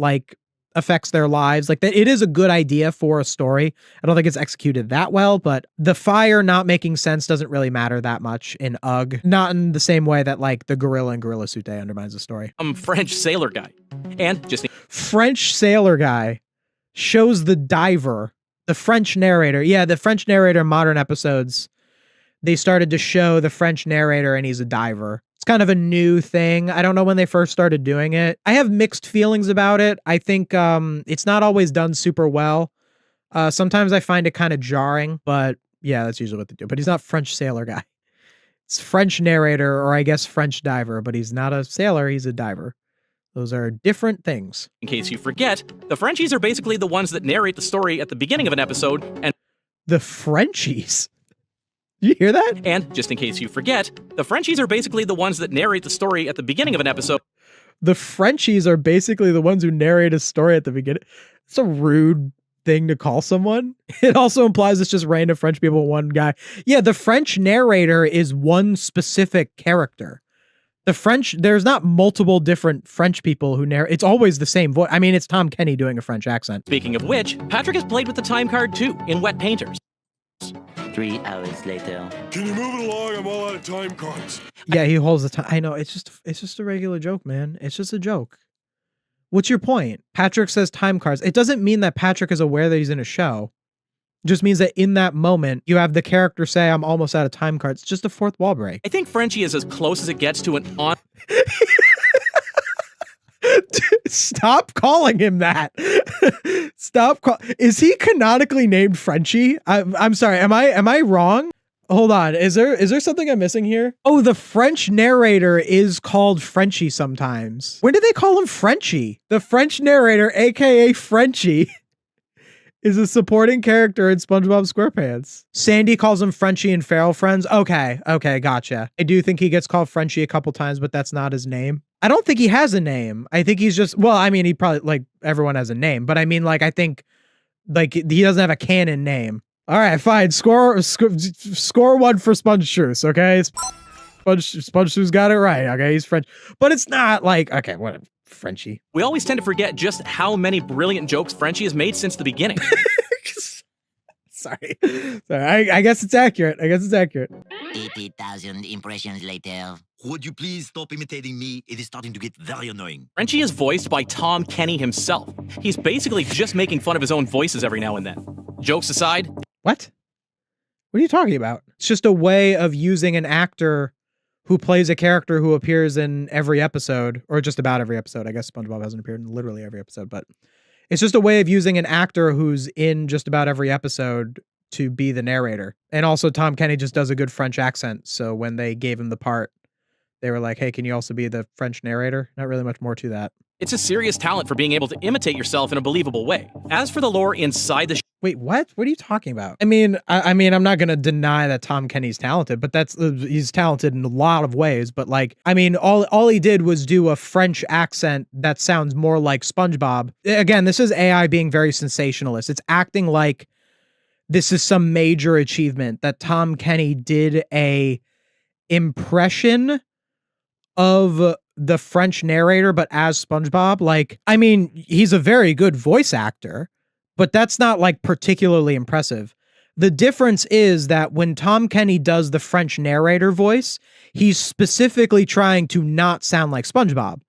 affects their lives. Like, that, it is a good idea for a story. I don't think it's executed that well, but the fire not making sense doesn't really matter that much in UGG. Not in the same way that the gorilla in Gorilla Suit Day undermines the story. French sailor guy. And just French sailor guy shows the diver, the French narrator. Yeah, the French narrator in modern episodes, they started to show the French narrator and he's a diver. It's kind of a new thing. I don't know when they first started doing it. I have mixed feelings about it. I think it's not always done super well. Sometimes I find it kind of jarring, but yeah, that's usually what they do. But he's not French sailor guy. It's French narrator, or I guess French diver, but he's not a sailor, he's a diver. Those are different things. In case you forget, the Frenchies are basically the ones that narrate the story at the beginning of an episode, and the Frenchies? You hear that? And just in case you forget, the Frenchies are basically the ones that narrate the story at the beginning of an episode. The Frenchies are basically the ones who narrate a story at the beginning. It's a rude thing to call someone. It also implies it's just random French people, one guy. Yeah, the French narrator is one specific character. There's not multiple different French people who narrate. It's always the same voice. I mean, it's Tom Kenny doing a French accent. Speaking of which, Patrick has played with the time card too in Wet Painters. 3 hours later. Can you move it along? I'm all out of time cards. Yeah, he holds the time. I know, it's just a regular joke, man. It's just a joke. What's your point? Patrick says time cards. It doesn't mean that Patrick is aware that he's in a show. It just means that in that moment, you have the character say, I'm almost out of time cards. It's just a fourth wall break. I think Frenchie is as close as it gets to an on. Stop calling him that. Is he canonically named Frenchie? I'm sorry. Am I wrong? Hold on. Is there something I'm missing here? Oh, the French narrator is called Frenchie sometimes. When did they call him Frenchie? The French narrator, aka Frenchie, is a supporting character in SpongeBob SquarePants. Sandy calls him Frenchie in Feral Friends. Okay, gotcha. I do think he gets called Frenchie a couple times, but that's not his name. I don't think he has a name. I think he's just, well, I mean, he probably, everyone has a name, but I mean, I think, he doesn't have a canon name. All right, fine. Score one for SpongeTruths, okay? SpongeTruths got it right, okay? He's French. But it's not okay, whatever. Frenchie. We always tend to forget just how many brilliant jokes Frenchie has made since the beginning. Sorry. I guess it's accurate. 80,000 impressions later. Would you please stop imitating me? It is starting to get very annoying. Frenchie is voiced by Tom Kenny himself. He's basically just making fun of his own voices every now and then. Jokes aside. What? What are you talking about? It's just a way of using an actor who plays a character who appears in every episode, or just about every episode. I guess SpongeBob hasn't appeared in literally every episode, but it's just a way of using an actor who's in just about every episode to be the narrator. And also Tom Kenny just does a good French accent. So when they gave him the part, they were like, hey, can you also be the French narrator? Not really much more to that. It's a serious talent for being able to imitate yourself in a believable way. As for the lore inside the Wait, what? What are you talking about? I mean, I'm not going to deny that Tom Kenny's talented, but he's talented in a lot of ways. But all he did was do a French accent that sounds more like SpongeBob. Again, this is AI being very sensationalist. It's acting like this is some major achievement that Tom Kenny did a impression of the French narrator, but as SpongeBob. He's a very good voice actor, but that's not particularly impressive. The difference is that when Tom Kenny does the French narrator voice, he's specifically trying to not sound like SpongeBob,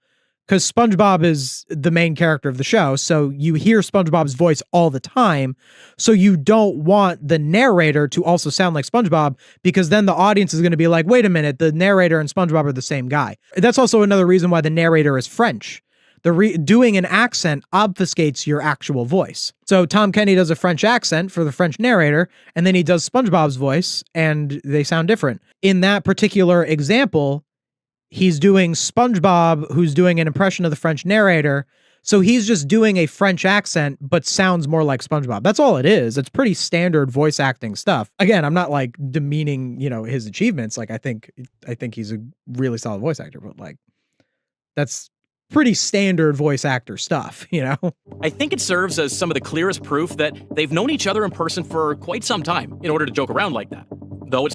because SpongeBob is the main character of the show. So you hear SpongeBob's voice all the time. So you don't want the narrator to also sound like SpongeBob, because then the audience is going to be like, wait a minute, the narrator and SpongeBob are the same guy. That's also another reason why the narrator is French. Doing an accent obfuscates your actual voice. So Tom Kenny does a French accent for the French narrator, and then he does SpongeBob's voice, and they sound different. In that particular example, he's doing SpongeBob, who's doing an impression of the French narrator. So he's just doing a French accent, but sounds more like SpongeBob. That's all it is. It's pretty standard voice acting stuff. Again, I'm not like demeaning, his achievements. Like I think he's a really solid voice actor, but like that's pretty standard voice actor stuff, I think it serves as some of the clearest proof that they've known each other in person for quite some time in order to joke around like that. Though it's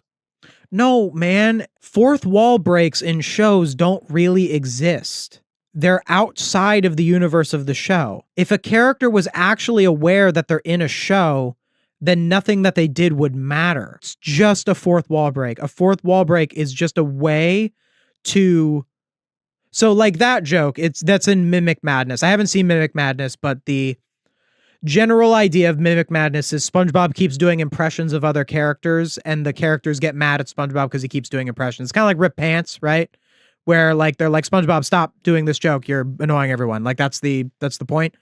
No, man, fourth wall breaks in shows don't really exist. They're outside of the universe of the show. If a character was actually aware that they're in a show, then nothing that they did would matter. It's just a fourth wall break. A fourth wall break is just a way to... So like that joke, that's in Mimic Madness. I haven't seen Mimic Madness, but the general idea of Mimic Madness is SpongeBob keeps doing impressions of other characters, and the characters get mad at SpongeBob because he keeps doing impressions. It's kind of like Rip Pants, right? Where like they're like, SpongeBob, stop doing this joke. You're annoying everyone. Like that's the point.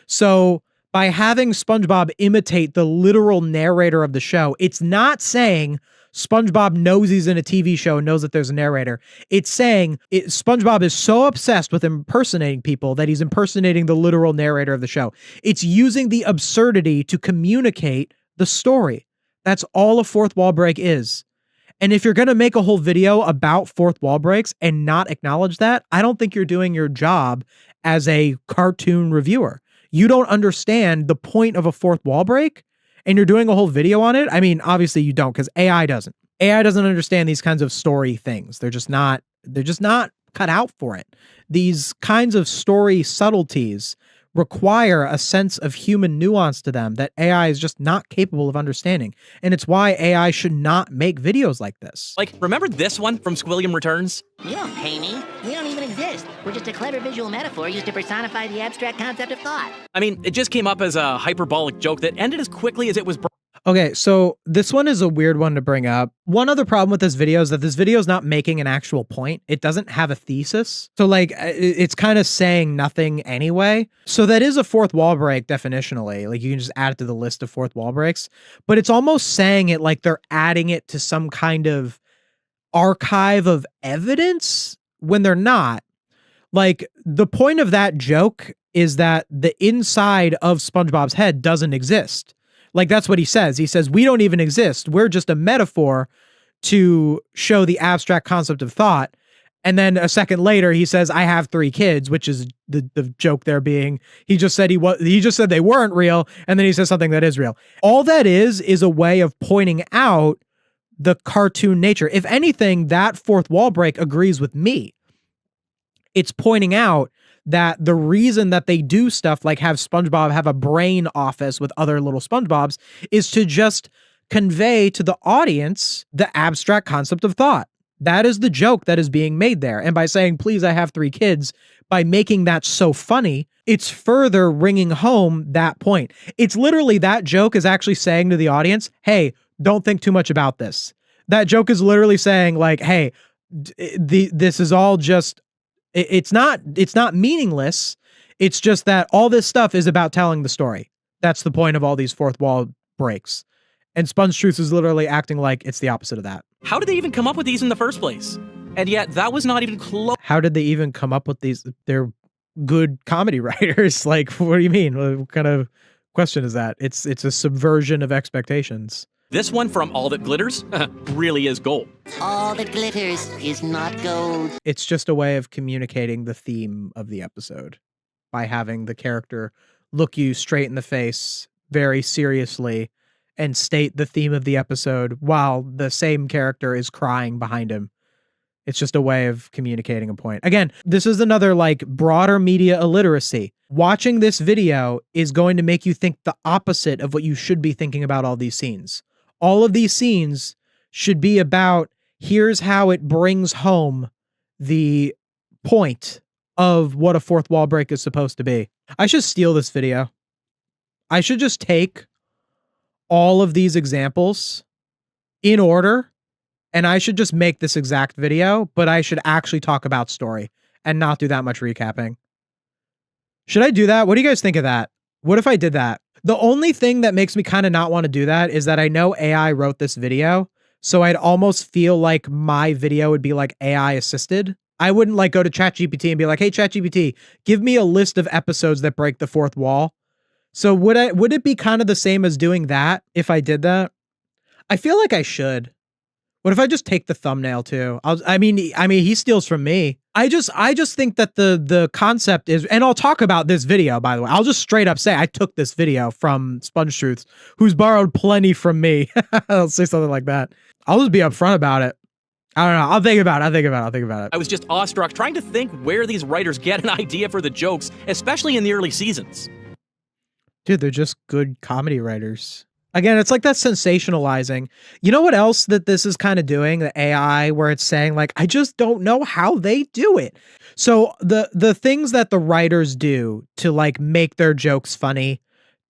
So by having SpongeBob imitate the literal narrator of the show, it's not saying SpongeBob knows he's in a TV show and knows that there's a narrator. It's saying SpongeBob is so obsessed with impersonating people that he's impersonating the literal narrator of the show. It's using the absurdity to communicate the story. That's all a fourth wall break is. And if you're going to make a whole video about fourth wall breaks and not acknowledge that, I don't think you're doing your job as a cartoon reviewer. You don't understand the point of a fourth wall break, and you're doing a whole video on it. I mean, obviously you don't, because AI doesn't. AI doesn't understand these kinds of story things. They're just not cut out for it. These kinds of story subtleties require a sense of human nuance to them that AI is just not capable of understanding. And it's why AI should not make videos like this. like, remember this one from Squilliam Returns? You don't pay me. We don't even exist. We're just a clever visual metaphor used to personify the abstract concept of thought. I mean, it just came up as a hyperbolic joke that ended as quickly as it was. Okay, so this one is a weird one to bring up. One other problem with this video is that this video is not making an actual point. It doesn't have a thesis. So like, it's kind of saying nothing anyway. So that is a fourth wall break definitionally. Like you can just add it to the list of fourth wall breaks, but it's almost saying it like they're adding it to some kind of archive of evidence when they're not. Like the point of that joke is that the inside of SpongeBob's head doesn't exist. Like that's what he says. He says, we don't even exist. We're just a metaphor to show the abstract concept of thought. And then a second later, he says, I have 3 kids, which is the joke there being, he just said they weren't real. And then he says something that is real. All that is a way of pointing out the cartoon nature. If anything, that fourth wall break agrees with me. It's pointing out that the reason that they do stuff like have SpongeBob have a brain office with other little SpongeBobs is to just convey to the audience the abstract concept of thought. That is the joke that is being made there. And by saying, please, I have 3 kids, by making that so funny, it's further ringing home that point. It's literally that joke is actually saying to the audience, hey, don't think too much about this. That joke is literally saying like, hey, this is all just, it's not meaningless. It's just that all this stuff is about telling the story. That's the point of all these fourth wall breaks. And SpongeTruths is literally acting like it's the opposite of that. How did they even come up with these in the first place? And yet that was not even close. How did they even come up with these? They're good comedy writers. Like, what do you mean? What kind of question is that? It's a subversion of expectations. This one from All That Glitters really is gold. All that glitters is not gold. It's just a way of communicating the theme of the episode by having the character look you straight in the face very seriously and state the theme of the episode while the same character is crying behind him. It's just a way of communicating a point. Again, this is another like broader media illiteracy. Watching this video is going to make you think the opposite of what you should be thinking about all these scenes. All of these scenes should be about, here's how it brings home the point of what a fourth wall break is supposed to be. I should steal this video. I should just take all of these examples in order, and I should just make this exact video, but I should actually talk about story and not do that much recapping. Should I do that? What do you guys think of that? What if I did that? The only thing that makes me kind of not want to do that is that I know AI wrote this video, so I'd almost feel like my video would be like AI assisted. I wouldn't like go to ChatGPT and be like, hey, ChatGPT, give me a list of episodes that break the fourth wall. So would it be kind of the same as doing that if I did that? I feel like I should. What if I just take the thumbnail too? I mean, he steals from me. I just think that the concept is, and I'll talk about this video, by the way. I'll just straight up say I took this video from SpongeTruths, who's borrowed plenty from me. I'll say something like that. I'll just be upfront about it. I don't know. I'll think about it. I was just awestruck trying to think where these writers get an idea for the jokes, especially in the early seasons. Dude, they're just good comedy writers. Again, it's like that sensationalizing. You know what else that this is kind of doing? The AI, where it's saying like, I just don't know how they do it. So the things that the writers do to like make their jokes funny,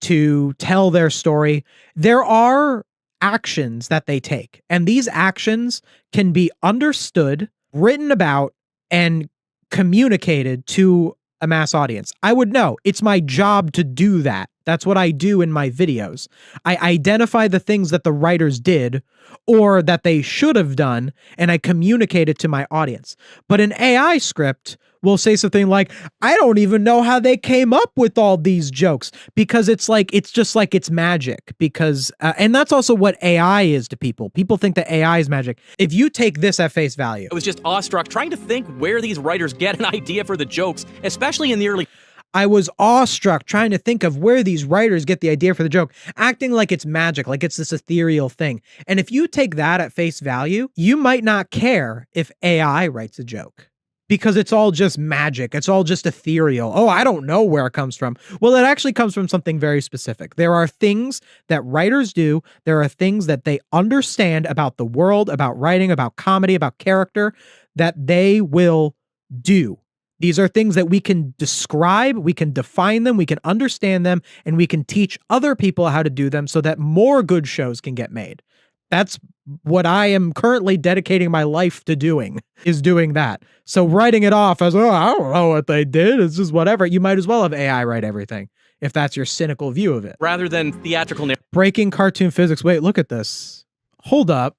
to tell their story, there are actions that they take. And these actions can be understood, written about, and communicated to a mass audience. I would know. It's my job to do that. That's what I do in my videos. I identify the things that the writers did or that they should have done, and I communicate it to my audience. But an AI script will say something like, I don't even know how they came up with all these jokes, because it's just like it's magic, because and that's also what AI is to people. People think that AI is magic. If you take this at face value. I was just awestruck trying to think where these writers get an idea for the jokes, especially in the early I was awestruck trying to think of where these writers get the idea for the joke, acting like it's magic, like it's this ethereal thing. And if you take that at face value, you might not care if AI writes a joke, because it's all just magic. It's all just ethereal. Oh, I don't know where it comes from. Well, it actually comes from something very specific. There are things that writers do. There are things that they understand about the world, about writing, about comedy, about character, that they will do. These are things that we can describe, we can define them, we can understand them, and we can teach other people how to do them so that more good shows can get made. That's what I am currently dedicating my life to doing, is doing that. So writing it off as, oh, I don't know what they did, it's just whatever. You might as well have AI write everything, if that's your cynical view of it. rather than theatrical Breaking cartoon physics. Wait, look at this. Hold up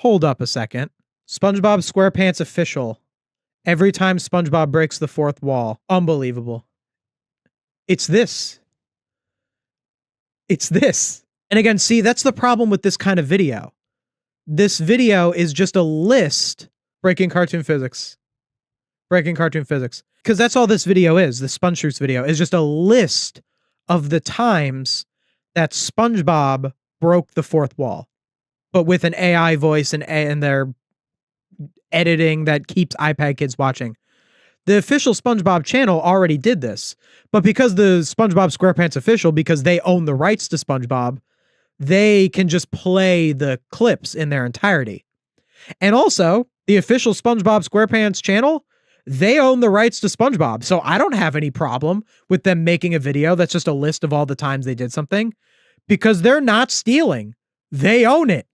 a second. SpongeBob SquarePants official. Every time SpongeBob breaks the fourth wall. Unbelievable. It's this. It's this. And again, see, that's the problem with this kind of video. This video is just a list. Breaking cartoon physics. Breaking cartoon physics. Because that's all this video is. The SpongeTruths video is just a list of the times that SpongeBob broke the fourth wall. But with an AI voice and their editing that keeps iPad kids watching. The official SpongeBob channel already did this, but because the SpongeBob SquarePants official, because they own the rights to SpongeBob, they can just play the clips in their entirety. And also, the official SpongeBob SquarePants channel, they own the rights to SpongeBob, so I don't have any problem with them making a video that's just a list of all the times they did something, because they're not stealing. They own it.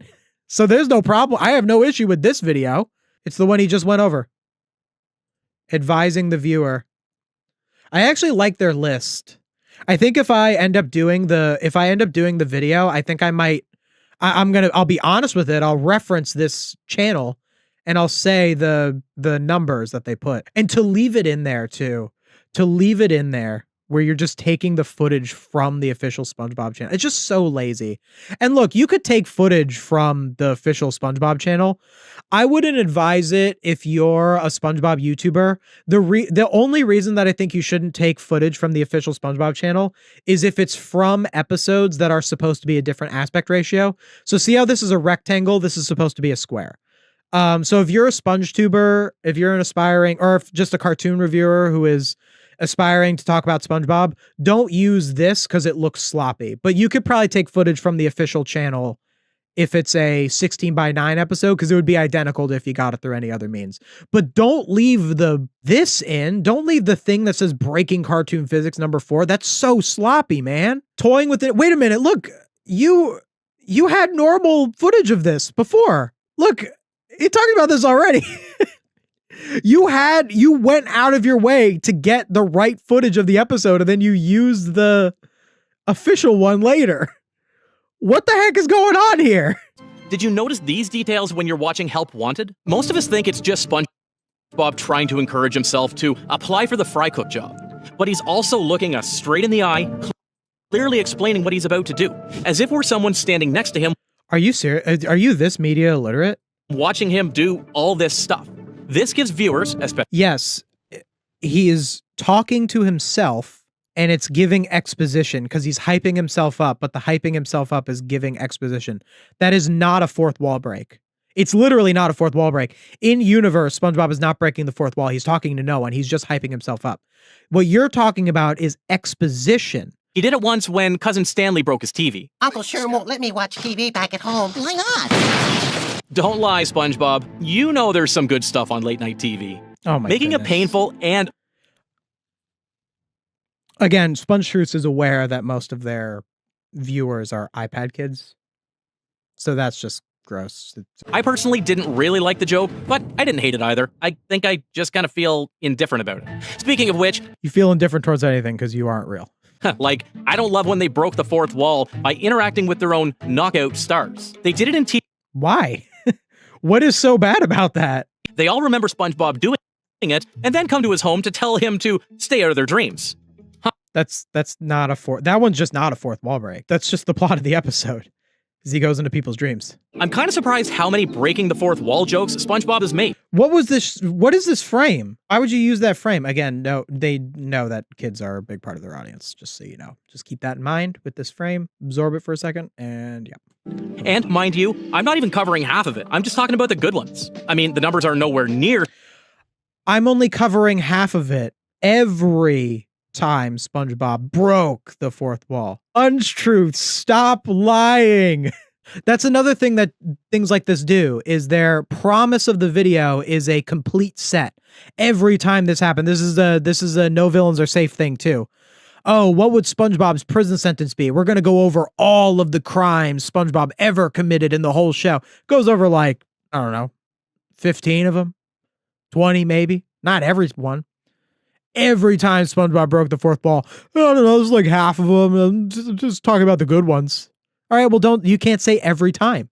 So there's no problem. I have no issue with this video. It's the one he just went over. Advising the viewer. I actually like their list. I think if I end up doing the video, I think I might, I'll be honest with it. I'll reference this channel and I'll say the numbers that they put, and to leave it in there too, where you're just taking the footage from the official SpongeBob channel. It's just so lazy. And look, you could take footage from the official SpongeBob channel. I wouldn't advise it if you're a SpongeBob YouTuber. The only reason that I think you shouldn't take footage from the official SpongeBob channel is if it's from episodes that are supposed to be a different aspect ratio. So see how this is a rectangle? This is supposed to be a square. So if you're a SpongeTuber, if you're an aspiring, or if just a cartoon reviewer who is aspiring to talk about SpongeBob, don't use this because it looks sloppy. But you could probably take footage from the official channel if it's a 16:9 episode, because it would be identical to if you got it through any other means. But don't leave this in. Don't leave the thing that says breaking cartoon physics #4. That's so sloppy, man. Toying with it. Wait a minute. Look, you had normal footage of this before. Look, you're talking about this already. You went out of your way to get the right footage of the episode, and then you used the official one later. What the heck is going on here? Did you notice these details when you're watching Help Wanted? Most of us think it's just SpongeBob trying to encourage himself to apply for the fry cook job. But he's also looking us straight in the eye, clearly explaining what he's about to do, as if we're someone standing next to him. Are you serious? Are you this media illiterate? Watching him do all this stuff. This gives viewers, especially... Yes, he is talking to himself, and it's giving exposition because he's hyping himself up, but the hyping himself up is giving exposition. That is not a fourth wall break. It's literally not a fourth wall break. In universe, SpongeBob is not breaking the fourth wall. He's talking to no one. He's just hyping himself up. What you're talking about is exposition. He did it once when Cousin Stanley broke his TV. Uncle Sherm won't let me watch TV back at home. Why not? Don't lie, SpongeBob. You know there's some good stuff on late night TV. Oh my Making goodness. it painful and... Again, SpongeTruths is aware that most of their viewers are iPad kids. So that's just gross. I personally didn't really like the joke, but I didn't hate it either. I think I just kind of feel indifferent about it. Speaking of which... You feel indifferent towards anything because you aren't real. Like, I don't love when they broke the fourth wall by interacting with their own knockout stars. They did it in TV. Why? What is so bad about that? They all remember SpongeBob doing it, and then come to his home to tell him to stay out of their dreams. That's not a fourth. That one's just not a fourth wall break. That's just the plot of the episode. As he goes into people's dreams. I'm kind of surprised how many breaking the fourth wall jokes SpongeBob has made. What was this? What is this frame? Why would you use that frame? Again, no, they know that kids are a big part of their audience, just so you know. Just keep that in mind with this frame. Absorb it for a second, and yeah. And mind you, I'm not even covering half of it. I'm just talking about the good ones. I mean, the numbers are nowhere near. I'm only covering half of it. Every time SpongeBob broke the fourth wall. SpongeTruths, stop lying. That's another thing that things like this do, is their promise of the video is a complete set. Every time this happened, this is a no villains are safe thing too. Oh, what would SpongeBob's prison sentence be? We're going to go over all of the crimes SpongeBob ever committed in the whole show. Goes over like, I don't know, 15 of them, 20 maybe, not every one. Every time SpongeBob broke the fourth wall, I don't know, there's like half of them. I'm just talking about the good ones. All right, well, you can't say every time.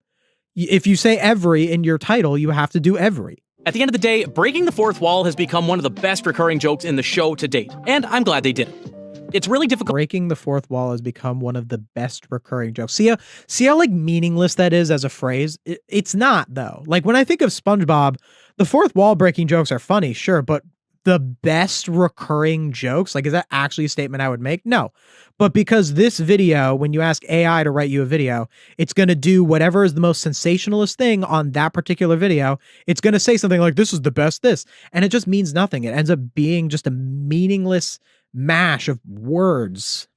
If you say every in your title, you have to do every. At the end of the day, breaking the fourth wall has become one of the best recurring jokes in the show to date, and I'm glad they did it. It's really difficult. Breaking the fourth wall has become one of the best recurring jokes. See how like meaningless that is as a phrase? It's not, though. Like when I think of SpongeBob, the fourth wall breaking jokes are funny, sure, but the best recurring jokes, like, is that actually a statement I would make? No. But because this video, when you ask AI to write you a video, it's going to do whatever is the most sensationalist thing on that particular video. It's going to say something like, this is the best this. And it just means nothing. It ends up being just a meaningless mash of words.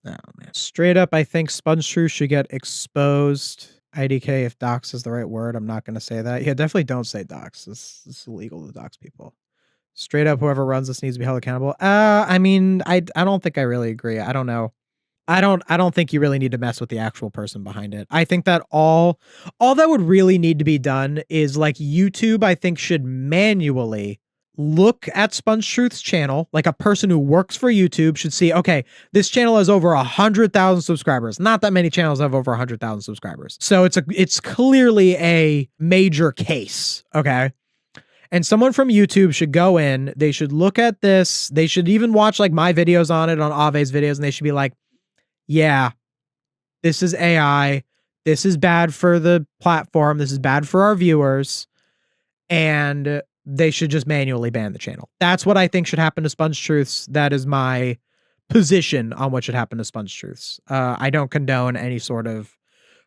Oh, man. Straight up, I think SpongeTruths should get exposed. IDK, if dox is the right word, I'm not going to say that. Yeah, definitely don't say dox. This is illegal to dox people. Straight up, whoever runs this needs to be held accountable. I mean, I don't think I really agree. I don't know. I don't think you really need to mess with the actual person behind it. I think that all that would really need to be done is like YouTube, I think, should manually look at SpongeTruth's channel. Like a person who works for YouTube should see, okay, this channel has over 100,000 subscribers. Not that many channels have over 100,000 subscribers. So it's clearly a major case. Okay. And someone from YouTube should go in, they should look at this, they should even watch like my videos on it, on Ave's videos, and they should be like, yeah, this is AI, this is bad for the platform, this is bad for our viewers, and they should just manually ban the channel. That's what I think should happen to SpongeTruths. That is my position on what should happen to SpongeTruths. I don't condone any sort of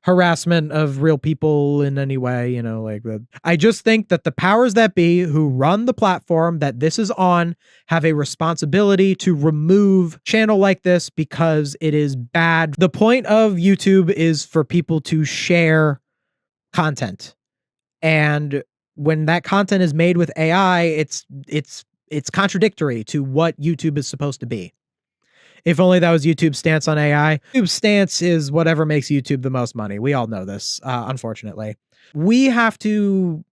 harassment of real people in any way, you know, like that. I just think that the powers that be who run the platform that this is on have a responsibility to remove channel like this because it is bad. The point of YouTube is for people to share content. And when that content is made with AI, it's contradictory to what YouTube is supposed to be. If only that was YouTube's stance on AI. YouTube's stance is whatever makes YouTube the most money. We all know this, unfortunately. We have to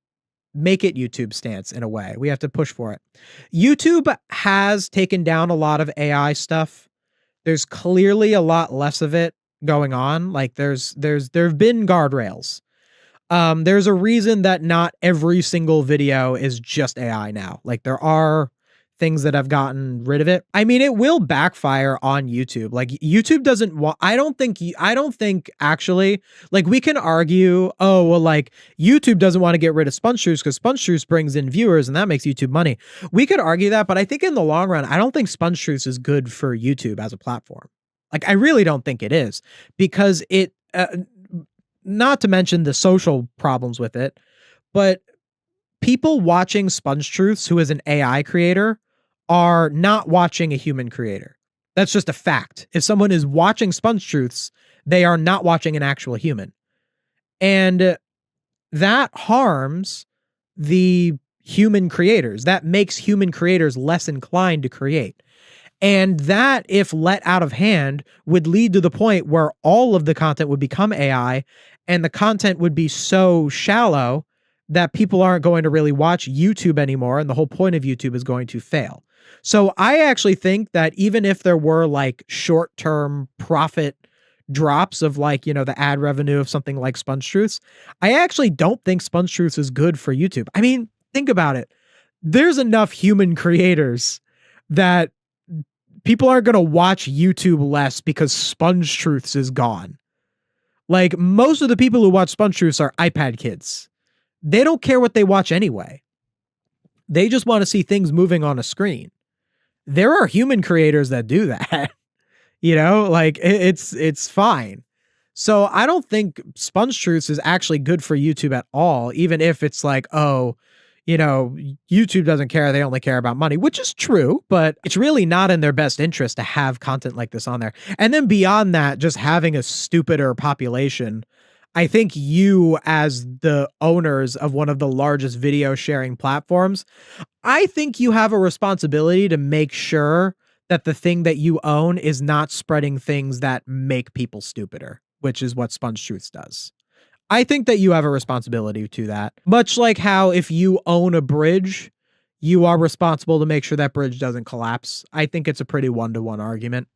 make it YouTube's stance in a way. We have to push for it. YouTube has taken down a lot of AI stuff. There's clearly a lot less of it going on. Like there have been guardrails. There's a reason that not every single video is just AI now. Like there are things that have gotten rid of it. I mean, it will backfire on YouTube. Like YouTube doesn't want, I don't think actually, like we can argue, oh, well, like YouTube doesn't want to get rid of SpongeTruths because SpongeTruths brings in viewers and that makes YouTube money. We could argue that, but I think in the long run, I don't think SpongeTruths is good for YouTube as a platform. Like I really don't think it is because it, not to mention the social problems with it, but people watching SpongeTruths, who is an AI creator, are not watching a human creator. That's just a fact. If someone is watching SpongeTruths, they are not watching an actual human. And that harms the human creators. That makes human creators less inclined to create. And that, if let out of hand, would lead to the point where all of the content would become AI and the content would be so shallow that people aren't going to really watch YouTube anymore. And the whole point of YouTube is going to fail. So I actually think that even if there were like short-term profit drops of like, you know, the ad revenue of something like SpongeTruths, I actually don't think SpongeTruths is good for YouTube. I mean, think about it. There's enough human creators that people aren't going to watch YouTube less because SpongeTruths is gone. Like most of the people who watch SpongeTruths are iPad kids. They don't care what they watch anyway. They just want to see things moving on a screen. There are human creators that do that. You know, like it's fine. So I don't think SpongeTruths is actually good for YouTube at all, even if it's like, oh, you know, YouTube doesn't care. They only care about money, which is true, but it's really not in their best interest to have content like this on there. And then beyond that, just having a stupider population, I think you, as the owners of one of the largest video sharing platforms, I think you have a responsibility to make sure that the thing that you own is not spreading things that make people stupider, which is what SpongeTruths does. I think that you have a responsibility to that. Much like how if you own a bridge, you are responsible to make sure that bridge doesn't collapse. I think it's a pretty one-to-one argument.